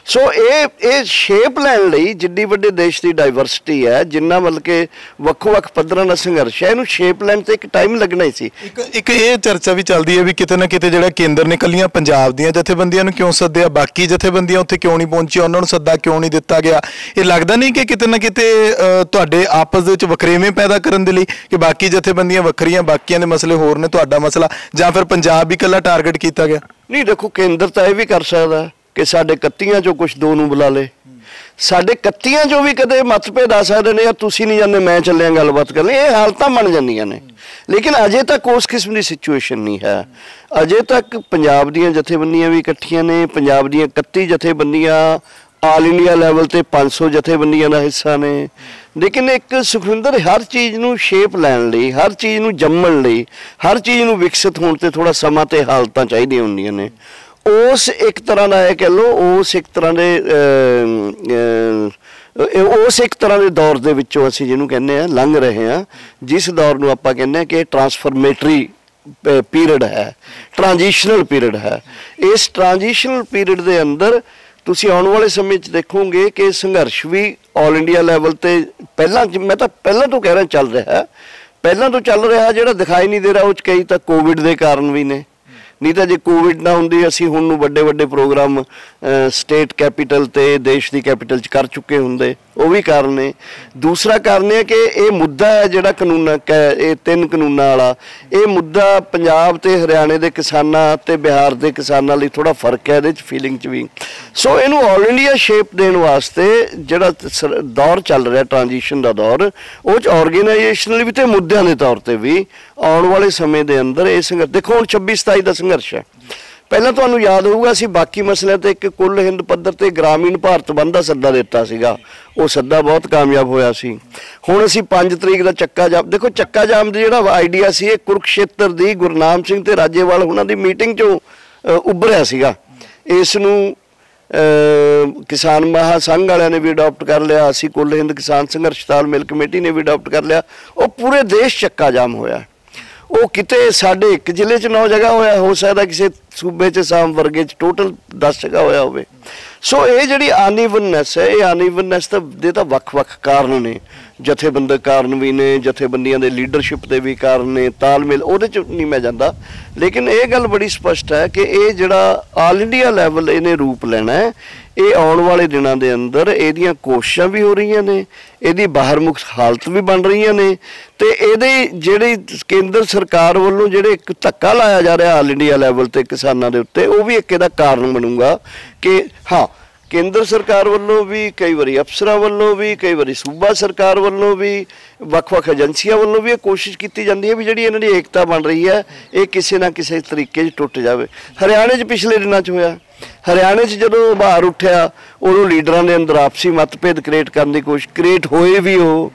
ਸੋ ਇਹ ਸ਼ੇਪ ਲੈਣ ਲਈ ਜਿੱਡੀ ਵੱਡੇ ਦੇਸ਼ ਦੀ ਡਾਈਵਰਸਿਟੀ ਹੈ, ਜਿੰਨਾ ਮਤਲਬ ਕਿ ਵੱਖ-ਵੱਖ ਪੱਧਰਾਂ ਦਾ ਸੰਘਰਸ਼ ਹੈ, ਇਹਨੂੰ ਸ਼ੇਪ ਲੈਣ ਤੇ ਇੱਕ ਟਾਈਮ ਲੱਗਣਾ ਹੀ ਸੀ। ਇੱਕ ਇਹ ਚਰਚਾ ਵੀ ਚੱਲਦੀ ਹੈ ਵੀ ਕਿਤੇ ਨਾ ਕਿਤੇ ਜਿਹੜਾ ਕੇਂਦਰ ਨੇ ਇਕੱਲੀਆਂ ਪੰਜਾਬ ਦੀਆਂ ਜਥੇਬੰਦੀਆਂ ਨੂੰ ਕਿਉਂ ਸੱਦਿਆ, ਬਾਕੀ ਜਥੇਬੰਦੀਆਂ ਉੱਥੇ ਕਿਉਂ ਨਹੀਂ ਪਹੁੰਚੀਆਂ, ਉਹਨਾਂ ਨੂੰ ਸੱਦਾ ਕਿਉਂ ਨਹੀਂ ਦਿੱਤਾ ਗਿਆ। ਇਹ ਲੱਗਦਾ ਨਹੀਂ ਕਿ ਕਿਤੇ ਨਾ ਕਿਤੇ ਤੁਹਾਡੇ ਆਪਸ ਦੇ ਵਿੱਚ ਵਖਰੇਵੇਂ ਪੈਦਾ ਕਰਨ ਦੇ ਲਈ ਕਿ ਬਾਕੀ ਜਥੇਬੰਦੀਆਂ ਵੱਖਰੀਆਂ, ਬਾਕੀਆਂ ਦੇ ਮਸਲੇ ਹੋਰ ਨੇ, ਤੁਹਾਡਾ ਮਸਲਾ ਜਾਂ ਫਿਰ ਪੰਜਾਬ ਵੀ ਇਕੱਲਾ ਟਾਰਗੇਟ ਕੀਤਾ ਗਿਆ? ਨਹੀਂ, ਦੇਖੋ ਕੇਂਦਰ ਤਾਂ ਇਹ ਵੀ ਕਰ ਸਕਦਾ ਕਿ ਸਾਡੇ 31 ਚੋਂ ਕੁਝ 2 ਨੂੰ ਬੁਲਾ ਲੇ। ਸਾਡੇ 31 ਚੋਂ ਵੀ ਕਦੇ ਮਤਭੇਦ ਆ ਸਕਦੇ ਨੇ, ਤੁਸੀਂ ਨਹੀਂ ਜਾਂਦੇ ਮੈਂ ਚੱਲਿਆ ਗੱਲਬਾਤ ਕਰਨ, ਇਹ ਹਾਲਤਾਂ ਬਣ ਜਾਂਦੀਆਂ ਨੇ। ਲੇਕਿਨ ਅਜੇ ਤੱਕ ਉਸ ਕਿਸਮ ਦੀ ਸਿਚੁਏਸ਼ਨ ਨਹੀਂ ਹੈ। ਅਜੇ ਤੱਕ ਪੰਜਾਬ ਦੀਆਂ ਜਥੇਬੰਦੀਆਂ ਵੀ ਇਕੱਠੀਆਂ ਨੇ, ਪੰਜਾਬ ਦੀਆਂ 31 ਜਥੇਬੰਦੀਆਂ ਆਲ ਇੰਡੀਆ ਲੈਵਲ ਤੇ 500 ਜਥੇਬੰਦੀਆਂ ਦਾ ਹਿੱਸਾ ਨੇ। ਲੇਕਿਨ ਇੱਕ ਸੁਖਵਿੰਦਰ ਹਰ ਚੀਜ਼ ਨੂੰ ਸ਼ੇਪ ਲੈਣ ਲਈ, ਹਰ ਚੀਜ਼ ਨੂੰ ਜੰਮਣ ਲਈ, ਹਰ ਚੀਜ਼ ਨੂੰ ਵਿਕਸਿਤ ਹੋਣ ਤੇ ਥੋੜਾ ਸਮਾਂ ਤੇ ਹਾਲਤਾਂ ਚਾਹੀਦੀਆਂ ਹੁੰਦੀਆਂ ਨੇ। ਉਸ ਇੱਕ ਤਰ੍ਹਾਂ ਦਾ ਇਹ ਕਹਿ ਲਓ ਉਸ ਇੱਕ ਤਰ੍ਹਾਂ ਦੇ ਦੌਰ ਦੇ ਵਿੱਚੋਂ ਅਸੀਂ ਜਿਹਨੂੰ ਕਹਿੰਦੇ ਆ ਲੰਘ ਰਹੇ ਹਾਂ, ਜਿਸ ਦੌਰ ਨੂੰ ਆਪਾਂ ਕਹਿੰਦੇ ਹਾਂ ਕਿ ਟਰਾਂਸਫਰਮੇਟਰੀ ਪੀਰੀਅਡ ਹੈ, ਟ੍ਰਾਂਜੀਸ਼ਨਲ ਪੀਰੀਅਡ ਹੈ। ਇਸ ਟ੍ਰਾਂਜੀਸ਼ਨਲ ਪੀਰੀਅਡ ਦੇ ਅੰਦਰ ਤੁਸੀਂ ਆਉਣ ਵਾਲੇ ਸਮੇਂ 'ਚ ਦੇਖੋਗੇ ਕਿ ਸੰਘਰਸ਼ ਵੀ ਆਲ ਇੰਡੀਆ ਲੈਵਲ ਤੇ ਮੈਂ ਤਾਂ ਪਹਿਲਾਂ ਤੋਂ ਕਹਿ ਰਿਹਾ ਚੱਲ ਰਿਹਾ ਜਿਹੜਾ ਦਿਖਾਈ ਨਹੀਂ ਦੇ ਰਿਹਾ ਉਹ 'ਚ ਕਈ ਤਾਂ ਕੋਵਿਡ ਦੇ ਕਾਰਨ ਵੀ ਨੇ। ਨਹੀਂ ਤਾਂ ਜੇ ਕੋਵਿਡ ਨਾ ਹੁੰਦੀ ਅਸੀਂ ਹੁਣ ਨੂੰ ਵੱਡੇ ਵੱਡੇ ਪ੍ਰੋਗਰਾਮ ਸਟੇਟ ਕੈਪੀਟਲ ਤੇ ਦੇਸ਼ ਦੀ ਕੈਪੀਟਲ 'ਚ ਕਰ ਚੁੱਕੇ ਹੁੰਦੇ, ਉਹ ਵੀ ਕਾਰਨ ਨੇ। ਦੂਸਰਾ ਕਾਰਨ ਇਹ ਕਿ ਇਹ ਮੁੱਦਾ ਹੈ ਜਿਹੜਾ ਇਹ 3 ਕਾਨੂੰਨਾਂ ਵਾਲਾ, ਇਹ ਮੁੱਦਾ ਪੰਜਾਬ ਤੇ ਹਰਿਆਣੇ ਦੇ ਕਿਸਾਨਾਂ ਤੇ ਬਿਹਾਰ ਦੇ ਕਿਸਾਨਾਂ ਲਈ ਥੋੜਾ ਫਰਕ ਹੈ ਇਹਦੇ 'ਚ ਫੀਲਿੰਗ 'ਚ ਵੀ। ਸੋ ਇਹਨੂੰ ਆਲ ਇੰਡੀਆ ਸ਼ੇਪ ਦੇਣ ਵਾਸਤੇ ਜਿਹੜਾ ਦੌਰ ਚੱਲ ਰਿਹਾ ਟ੍ਰਾਂਜੀਸ਼ਨ ਦਾ ਦੌਰ, ਉਹ 'ਚ ਆਰਗੇਨਾਈਜੇਸ਼ਨਲ ਵੀ ਤੇ ਮੁੱਦਿਆਂ ਦੇ ਤੌਰ ਤੇ ਵੀ ਆਉਣ ਵਾਲੇ ਸਮੇਂ ਦੇ ਅੰਦਰ ਇਹ ਸੰਘਰਸ਼ ਦੇਖੋ ਹੁਣ 26-27 ਦਾ ਸੰਘਰਸ਼ ਹੈ। ਪਹਿਲਾਂ ਤੁਹਾਨੂੰ ਯਾਦ ਹੋਊਗਾ ਅਸੀਂ ਬਾਕੀ ਮਸਲਿਆਂ ਤੇ ਇੱਕ ਕੁੱਲ ਹਿੰਦ ਪੱਧਰ ਤੇ ਗ੍ਰਾਮੀਣ ਭਾਰਤ ਬੰਦ ਦਾ ਸੱਦਾ ਦਿੱਤਾ ਸੀਗਾ, ਉਹ ਸੱਦਾ ਬਹੁਤ ਕਾਮਯਾਬ ਹੋਇਆ ਸੀ। ਹੁਣ ਅਸੀਂ 5 ਤਰੀਕ ਦਾ ਚੱਕਾ ਜਾਮ, ਦੇਖੋ ਚੱਕਾ ਜਾਮ ਦਾ ਜਿਹੜਾ ਆਈਡੀਆ ਸੀ ਇਹ ਕੁਰੂਕਸ਼ੇਤਰ ਦੀ ਗੁਰਨਾਮ ਸਿੰਘ ਤੇ ਰਾਜੇਵਾਲ ਉਹਨਾਂ ਦੀ ਮੀਟਿੰਗ 'ਚੋਂ ਉੱਭਰਿਆ ਸੀਗਾ। ਇਸ ਨੂੰ ਕਿਸਾਨ ਮਹਾ ਸੰਘ ਵਾਲਿਆਂ ਨੇ ਵੀ ਅਡਾਪਟ ਕਰ ਲਿਆ, ਅਸੀਂ ਕੁੱਲ ਹਿੰਦ ਕਿਸਾਨ ਸੰਘਰਸ਼ ਤਾਲਮੇਲ ਕਮੇਟੀ ਨੇ ਵੀ ਅਡਾਪਟ ਕਰ ਲਿਆ। ਉਹ ਪੂਰੇ ਦੇਸ਼ ਚੱਕਾ ਜਾਮ ਹੋਇਆ। ਉਹ ਕਿਤੇ ਸਾਡੇ ਇੱਕ ਜ਼ਿਲ੍ਹੇ 'ਚ 9 ਜਗ੍ਹਾ ਹੋਇਆ, ਹੋ ਸਕਦਾ ਕਿਸੇ ਸੂਬੇ 'ਚ ਸਾਮ ਵਰਗੇ 'ਚ ਟੋਟਲ 10 ਜਗ੍ਹਾ ਹੋਇਆ ਹੋਵੇ। ਸੋ ਇਹ ਜਿਹੜੀ ਅਨਈਵਨਨੈਸ ਹੈ, ਇਹ ਅਨਈਵਨਨੈਸ ਦੇ ਤਾਂ ਵੱਖ-ਵੱਖ ਕਾਰਨ ਨੇ, ਜਥੇਬੰਦਕ ਕਾਰਨ ਵੀ ਨੇ, ਜਥੇਬੰਦੀਆਂ ਦੇ ਲੀਡਰਸ਼ਿਪ ਦੇ ਵੀ ਕਾਰਨ ਨੇ, ਤਾਲਮੇਲ ਉਹਦੇ 'ਚ ਨਹੀਂ ਮੈਂ ਜਾਂਦਾ। ਲੇਕਿਨ ਇਹ ਗੱਲ ਬੜੀ ਸਪਸ਼ਟ ਹੈ ਕਿ ਇਹ ਜਿਹੜਾ ਆਲ ਇੰਡੀਆ ਲੈਵਲ ਇਹਨੇ ਰੂਪ ਲੈਣਾ ਹੈ, ਇਹ ਆਉਣ ਵਾਲੇ ਦਿਨਾਂ ਦੇ ਅੰਦਰ ਇਹਦੀਆਂ ਕੋਸ਼ਿਸ਼ਾਂ ਵੀ ਹੋ ਰਹੀਆਂ ਨੇ, ਇਹਦੀ ਬਾਹਰਮੁਖ ਹਾਲਤ ਵੀ ਬਣ ਰਹੀਆਂ ਨੇ ਤੇ ਇਹਦੇ ਜਿਹੜੀ ਕੇਂਦਰ ਸਰਕਾਰ ਵੱਲੋਂ ਜਿਹੜੇ ਇੱਕ ਧੱਕਾ ਲਾਇਆ ਜਾ ਰਿਹਾ ਆਲ ਇੰਡੀਆ ਲੈਵਲ ਤੇ ਕਿਸਾਨਾਂ ਦੇ ਉੱਤੇ, ਉਹ ਵੀ ਇੱਕ ਇਹਦਾ ਕਾਰਨ ਬਣੂਗਾ ਕਿ ਹਾਂ ਕੇਂਦਰ ਸਰਕਾਰ ਵੱਲੋਂ ਵੀ, ਕਈ ਵਾਰੀ ਅਫਸਰਾਂ ਵੱਲੋਂ ਵੀ, ਕਈ ਵਾਰੀ ਸੂਬਾ ਸਰਕਾਰ ਵੱਲੋਂ ਵੀ, ਵੱਖ-ਵੱਖ ਏਜੰਸੀਆਂ ਵੱਲੋਂ ਵੀ ਇਹ ਕੋਸ਼ਿਸ਼ ਕੀਤੀ ਜਾਂਦੀ ਹੈ ਵੀ ਜਿਹੜੀ ਇਹਨਾਂ ਦੀ ਏਕਤਾ ਬਣ ਰਹੀ ਹੈ ਇਹ ਕਿਸੇ ਨਾ ਕਿਸੇ ਤਰੀਕੇ 'ਚ ਟੁੱਟ ਜਾਵੇ। ਹਰਿਆਣੇ 'ਚ ਪਿਛਲੇ ਦਿਨਾਂ 'ਚ ਹੋਇਆ, ਹਰਿਆਣੇ 'ਚ ਜਦੋਂ ਉਭਾਰ ਉੱਠਿਆ ਉਦੋਂ ਲੀਡਰਾਂ ਦੇ ਅੰਦਰ ਆਪਸੀ ਮਤਭੇਦ ਕ੍ਰੀਏਟ ਕਰਨ ਦੀ ਕੋਸ਼ਿਸ਼ ਹੋਏ ਵੀ ਉਹ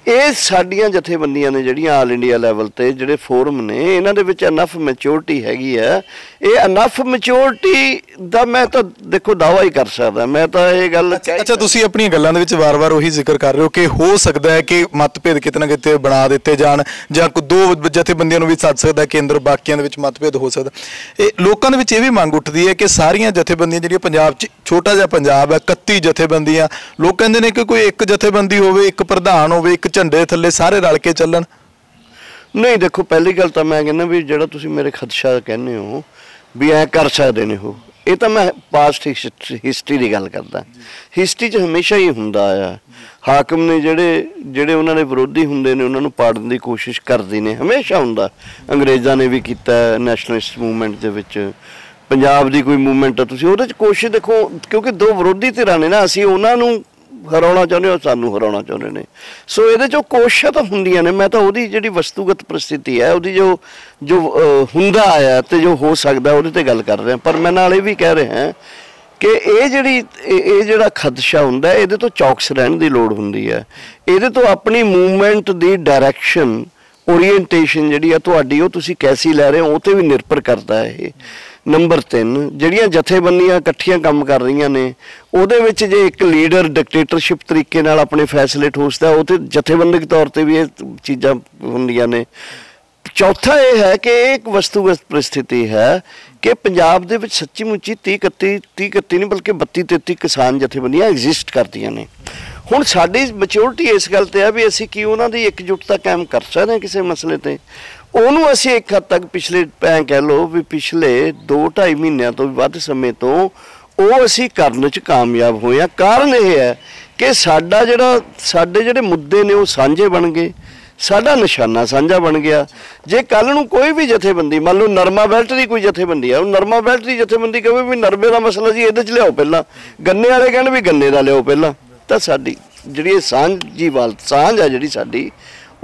ਇਹ ਸਾਡੀਆਂ ਜਥੇਬੰਦੀਆਂ ਨੇ ਜਿਹੜੀਆਂ ਆਲ ਇੰਡੀਆ ਲੈਵਲ ਤੇ ਜਿਹੜੇ ਫੋਰਮ ਨੇ, ਇਹਨਾਂ ਦੇ ਵਿੱਚ ਅਨਫ ਮੈਚੋਰਿਟੀ ਹੈਗੀ ਹੈ। ਇਹ ਅਨਫ ਮੈਚੋਰਿਟੀ ਦਾ ਮੈਂ ਤਾਂ ਦੇਖੋ ਦਾਅਵਾ ਹੀ ਕਰ ਸਕਦਾ, ਮੈਂ ਤਾਂ ਇਹ ਗੱਲ ਅੱਛਾ, ਤੁਸੀਂ ਆਪਣੀਆਂ ਗੱਲਾਂ ਦੇ ਵਿੱਚ ਵਾਰ-ਵਾਰ ਉਹੀ ਜ਼ਿਕਰ ਕਰ ਰਹੇ ਹੋ ਕਿ ਹੋ ਸਕਦਾ ਹੈ ਕਿ ਮਤਭੇਦ ਕਿਤੇ ਨਾ ਕਿਤੇ ਬਣਾ ਦਿੱਤੇ ਜਾਣ, ਜਾਂ ਦੋ ਜਥੇਬੰਦੀਆਂ ਨੂੰ ਵੀ ਸੱਦ ਸਕਦਾ ਕੇਂਦਰ, ਬਾਕੀਆਂ ਦੇ ਵਿੱਚ ਮਤਭੇਦ ਹੋ ਸਕਦਾ। ਇਹ ਲੋਕਾਂ ਦੇ ਵਿੱਚ ਇਹ ਵੀ ਮੰਗ ਉੱਠਦੀ ਹੈ ਕਿ ਸਾਰੀਆਂ ਜਥੇਬੰਦੀਆਂ ਜਿਹੜੀਆਂ ਪੰਜਾਬ 'ਚ, ਛੋਟਾ ਜਿਹਾ ਪੰਜਾਬ ਹੈ, 31 ਜਥੇਬੰਦੀਆਂ, ਲੋਕ ਕਹਿੰਦੇ ਨੇ ਕਿ ਕੋਈ ਇੱਕ ਜਥੇਬੰਦੀ ਹੋਵੇ, ਇੱਕ ਪ੍ਰਧਾਨ ਹੋਵੇ, ਇੱਕ ਝੰਡੇ ਥੱਲੇ ਸਾਰੇ ਰਲ ਕੇ ਚੱਲਣ। ਨਹੀਂ ਦੇਖੋ, ਪਹਿਲੀ ਗੱਲ ਤਾਂ ਮੈਂ ਕਹਿੰਦਾ ਵੀ ਜਿਹੜਾ ਤੁਸੀਂ ਮੇਰੇ ਖਦਸ਼ਾ ਕਹਿੰਦੇ ਹੋ ਵੀ ਐ ਕਰ ਸਕਦੇ ਨੇ ਉਹ, ਇਹ ਤਾਂ ਮੈਂ ਪਾਸਟ ਹਿਸਟਰੀ ਦੀ ਗੱਲ ਕਰਦਾ। ਹਿਸਟਰੀ 'ਚ ਹਮੇਸ਼ਾ ਹੀ ਹੁੰਦਾ ਆ, ਹਾਕਮ ਨੇ ਜਿਹੜੇ ਉਹਨਾਂ ਦੇ ਵਿਰੋਧੀ ਹੁੰਦੇ ਨੇ ਉਹਨਾਂ ਨੂੰ ਪਾੜਨ ਦੀ ਕੋਸ਼ਿਸ਼ ਕਰਦੇ ਨੇ, ਹਮੇਸ਼ਾ ਹੁੰਦਾ। ਅੰਗਰੇਜ਼ਾਂ ਨੇ ਵੀ ਕੀਤਾ, ਨੈਸ਼ਨਲਿਸਟ ਮੂਵਮੈਂਟ ਦੇ ਵਿੱਚ ਪੰਜਾਬ ਦੀ ਕੋਈ ਮੂਵਮੈਂਟ ਆ, ਤੁਸੀਂ ਉਹਦੇ 'ਚ ਕੋਸ਼ਿਸ਼ ਦੇਖੋ, ਕਿਉਂਕਿ ਦੋ ਵਿਰੋਧੀ ਧਿਰਾਂ ਨੇ ਨਾ, ਅਸੀਂ ਉਹਨਾਂ ਨੂੰ ਹਰਾਉਣਾ ਚਾਹੁੰਦੇ ਹੋ, ਸਾਨੂੰ ਹਰਾਉਣਾ ਚਾਹੁੰਦੇ ਨੇ। ਸੋ ਇਹਦੇ 'ਚੋਂ ਕੋਸ਼ਿਸ਼ਾਂ ਤਾਂ ਹੁੰਦੀਆਂ ਨੇ। ਮੈਂ ਤਾਂ ਉਹਦੀ ਜਿਹੜੀ ਵਸਤੂਗਤ ਪਰਿਸਥਿਤੀ ਹੈ, ਉਹਦੀ ਜੋ ਹੁੰਦਾ ਆਇਆ ਤੇ ਜੋ ਹੋ ਸਕਦਾ ਉਹਦੇ ਤੇ ਗੱਲ ਕਰ ਰਿਹਾ। ਪਰ ਮੈਂ ਨਾਲ ਇਹ ਵੀ ਕਹਿ ਰਿਹਾ ਕਿ ਇਹ ਜਿਹੜਾ ਖਦਸ਼ਾ ਹੁੰਦਾ, ਇਹਦੇ ਤੋਂ ਚੌਕਸ ਰਹਿਣ ਦੀ ਲੋੜ ਹੁੰਦੀ ਹੈ। ਇਹਦੇ ਤੋਂ ਆਪਣੀ ਮੂਵਮੈਂਟ ਦੀ ਡਾਇਰੈਕਸ਼ਨ, ਓਰੀਐਂਟੇਸ਼ਨ ਜਿਹੜੀ ਆ ਤੁਹਾਡੀ, ਉਹ ਤੁਸੀਂ ਕੈਸੀ ਲੈ ਰਹੇ ਹੋ ਉਹ 'ਤੇ ਵੀ ਨਿਰਭਰ ਕਰਦਾ ਹੈ ਇਹ। ਨੰਬਰ 3, ਜਿਹੜੀਆਂ ਜਥੇਬੰਦੀਆਂ ਇਕੱਠੀਆਂ ਕੰਮ ਕਰ ਰਹੀਆਂ ਨੇ, ਉਹਦੇ ਵਿੱਚ ਜੇ ਇੱਕ ਲੀਡਰ ਡਿਕਟੇਟਰਸ਼ਿਪ ਤਰੀਕੇ ਨਾਲ ਆਪਣੇ ਫੈਸਲੇ ਠੋਸਦਾ, ਉਹ 'ਤੇ ਜਥੇਬੰਦਕ ਤੌਰ 'ਤੇ ਵੀ ਇਹ ਚੀਜ਼ਾਂ ਹੁੰਦੀਆਂ ਨੇ। ਚੌਥਾ ਇਹ ਹੈ ਕਿ ਇਹ ਇੱਕ ਵਸਤੂਗਤ ਪਰਿਸਥਿਤੀ ਹੈ ਕਿ ਪੰਜਾਬ ਦੇ ਵਿੱਚ ਸੱਚੀ ਮੁੱਚੀ 30-31 ਨਹੀਂ ਬਲਕਿ 32-33 ਕਿਸਾਨ ਜਥੇਬੰਦੀਆਂ ਐਗਜ਼ਿਸਟ ਕਰਦੀਆਂ ਨੇ। ਹੁਣ ਸਾਡੀ ਮੈਚੋਰਿਟੀ ਇਸ ਗੱਲ ਤੇ ਹੈ ਵੀ ਅਸੀਂ ਕੀ ਉਹਨਾਂ ਦੀ ਇਕਜੁੱਟਤਾ ਕਾਇਮ ਕਰ ਸਕਦੇ ਹਾਂ ਕਿਸੇ ਮਸਲੇ ਤੇ। ਉਹਨੂੰ ਅਸੀਂ ਇੱਕ ਹੱਦ ਤੱਕ ਪਿਛਲੇ ਕਹਿ ਲਓ ਵੀ ਪਿਛਲੇ 2-2.5 ਮਹੀਨਿਆਂ ਤੋਂ ਵੀ ਵੱਧ ਸਮੇਂ ਤੋਂ ਉਹ ਅਸੀਂ ਕਰਨ 'ਚ ਕਾਮਯਾਬ ਹੋਏ ਹਾਂ। ਕਾਰਨ ਇਹ ਹੈ ਕਿ ਸਾਡੇ ਜਿਹੜੇ ਮੁੱਦੇ ਨੇ ਉਹ ਸਾਂਝੇ ਬਣ ਗਏ, ਸਾਡਾ ਨਿਸ਼ਾਨਾ ਸਾਂਝਾ ਬਣ ਗਿਆ। ਜੇ ਕੱਲ ਨੂੰ ਕੋਈ ਵੀ ਜਥੇਬੰਦੀ, ਮੰਨ ਲਓ ਨਰਮਾ ਬੈਲਟ ਦੀ ਕੋਈ ਜਥੇਬੰਦੀ ਆ, ਉਹ ਨਰਮਾ ਬੈਲਟ ਦੀ ਜਥੇਬੰਦੀ ਕਹੇ ਵੀ ਨਰਮੇ ਦਾ ਮਸਲਾ ਜੀ ਇਹਦੇ 'ਚ ਲਿਆਓ ਪਹਿਲਾਂ, ਗੰਨੇ ਵਾਲੇ ਕਹਿਣ ਵੀ ਗੰਨੇ ਦਾ ਲਿਆਓ ਪਹਿਲਾਂ, ਤਾਂ ਸਾਡੀ ਜਿਹੜੀ ਇਹ ਸਾਂਝ ਆ ਜਿਹੜੀ ਸਾਡੀ,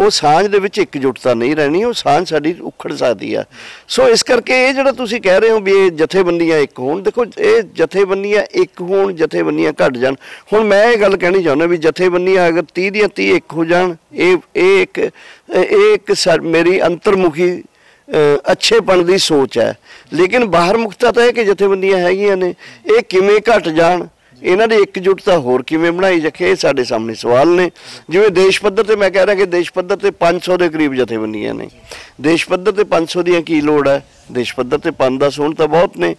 ਉਹ ਸਾਂਝ ਦੇ ਵਿੱਚ ਇਕਜੁੱਟਤਾ ਨਹੀਂ ਰਹਿਣੀ, ਉਹ ਸਾਂਝ ਸਾਡੀ ਉਖੜ ਸਕਦੀ ਆ। ਸੋ ਇਸ ਕਰਕੇ ਇਹ ਜਿਹੜਾ ਤੁਸੀਂ ਕਹਿ ਰਹੇ ਹੋ ਵੀ ਇਹ ਜਥੇਬੰਦੀਆਂ ਇੱਕ ਹੋਣ, ਦੇਖੋ ਇਹ ਜਥੇਬੰਦੀਆਂ ਇੱਕ ਹੋਣ, ਜਥੇਬੰਦੀਆਂ ਘੱਟ ਜਾਣ। ਹੁਣ ਮੈਂ ਇਹ ਗੱਲ ਕਹਿਣੀ ਚਾਹੁੰਦਾ ਵੀ ਜਥੇਬੰਦੀਆਂ ਅਗਰ 30 ਦੀਆਂ 30 ਇੱਕ ਹੋ ਜਾਣ, ਇਹ ਇੱਕ ਮੇਰੀ ਅੰਤਰਮੁਖੀ ਅੱਛੇਪਣ ਦੀ ਸੋਚ ਹੈ। ਲੇਕਿਨ ਬਾਹਰ ਮੁਖਤਾ ਤਾਂ ਇਹ ਕਿ ਜਥੇਬੰਦੀਆਂ ਹੈਗੀਆਂ ਨੇ, ਇਹ ਕਿਵੇਂ ਘੱਟ ਜਾਣ, ਇਹਨਾਂ ਦੀ ਇਕਜੁੱਟਤਾ ਹੋਰ ਕਿਵੇਂ ਬਣਾਈ ਜਾਵੇ, ਇਹ ਸਾਡੇ ਸਾਹਮਣੇ ਸਵਾਲ ਨੇ। ਜਿਵੇਂ ਦੇਸ਼ ਪੱਧਰ ਤੇ ਮੈਂ ਕਹਿ ਰਿਹਾ ਕਿ ਦੇਸ਼ ਪੱਧਰ ਤੇ 500 ਦੇ ਕਰੀਬ ਜਥੇਬੰਦੀਆਂ ਨੇ, ਦੇਸ਼ ਪੱਧਰ ਤੇ 500 ਦੀਆਂ ਕੀ ਲੋੜ ਹੈ, ਦੇਸ਼ ਪੱਧਰ ਤੇ 5-10 ਹੋਣ ਤਾਂ ਬਹੁਤ ਨੇ।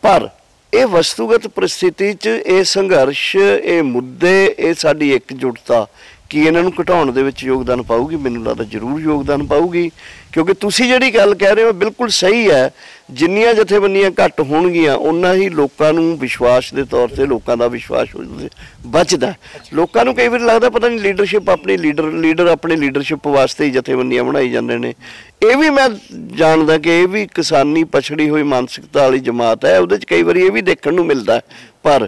ਪਰ ਇਹ ਵਸਤੂਗਤ ਪਰਿਸਥਿਤੀ 'ਚ ਇਹ ਸੰਘਰਸ਼, ਇਹ ਮੁੱਦੇ, ਇਹ ਸਾਡੀ ਇਕਜੁੱਟਤਾ ਕੀ ਇਹਨਾਂ ਨੂੰ ਘਟਾਉਣ ਦੇ ਵਿੱਚ ਯੋਗਦਾਨ ਪਾਊਗੀ? ਮੈਨੂੰ ਲੱਗਦਾ ਜ਼ਰੂਰ ਯੋਗਦਾਨ ਪਾਊਗੀ, ਕਿਉਂਕਿ ਤੁਸੀਂ ਜਿਹੜੀ ਗੱਲ ਕਹਿ ਰਹੇ ਹੋ ਬਿਲਕੁਲ ਸਹੀ ਹੈ। ਜਿੰਨੀਆਂ ਜਥੇਬੰਦੀਆਂ ਘੱਟ ਹੋਣਗੀਆਂ ਉਨਾ ਹੀ ਲੋਕਾਂ ਨੂੰ ਵਿਸ਼ਵਾਸ ਦੇ ਤੌਰ ਤੇ ਲੋਕਾਂ ਦਾ ਵਿਸ਼ਵਾਸ ਬਚਦਾ। ਲੋਕਾਂ ਨੂੰ ਕਈ ਵਾਰ ਲੱਗਦਾ ਪਤਾ ਨਹੀਂ ਲੀਡਰਸ਼ਿਪ ਆਪਣੀ ਲੀਡਰ ਆਪਣੀ ਲੀਡਰਸ਼ਿਪ ਵਾਸਤੇ ਹੀ ਜਥੇਬੰਦੀਆਂ ਬਣਾਈ ਜਾਂਦੇ ਨੇ। ਇਹ ਵੀ ਮੈਂ ਜਾਣਦਾ ਕਿ ਇਹ ਵੀ ਕਿਸਾਨੀ ਪਛੜੀ ਹੋਈ ਮਾਨਸਿਕਤਾ ਵਾਲੀ ਜਮਾਤ ਹੈ, ਉਹਦੇ 'ਚ ਕਈ ਵਾਰੀ ਇਹ ਵੀ ਦੇਖਣ ਨੂੰ ਮਿਲਦਾ। ਪਰ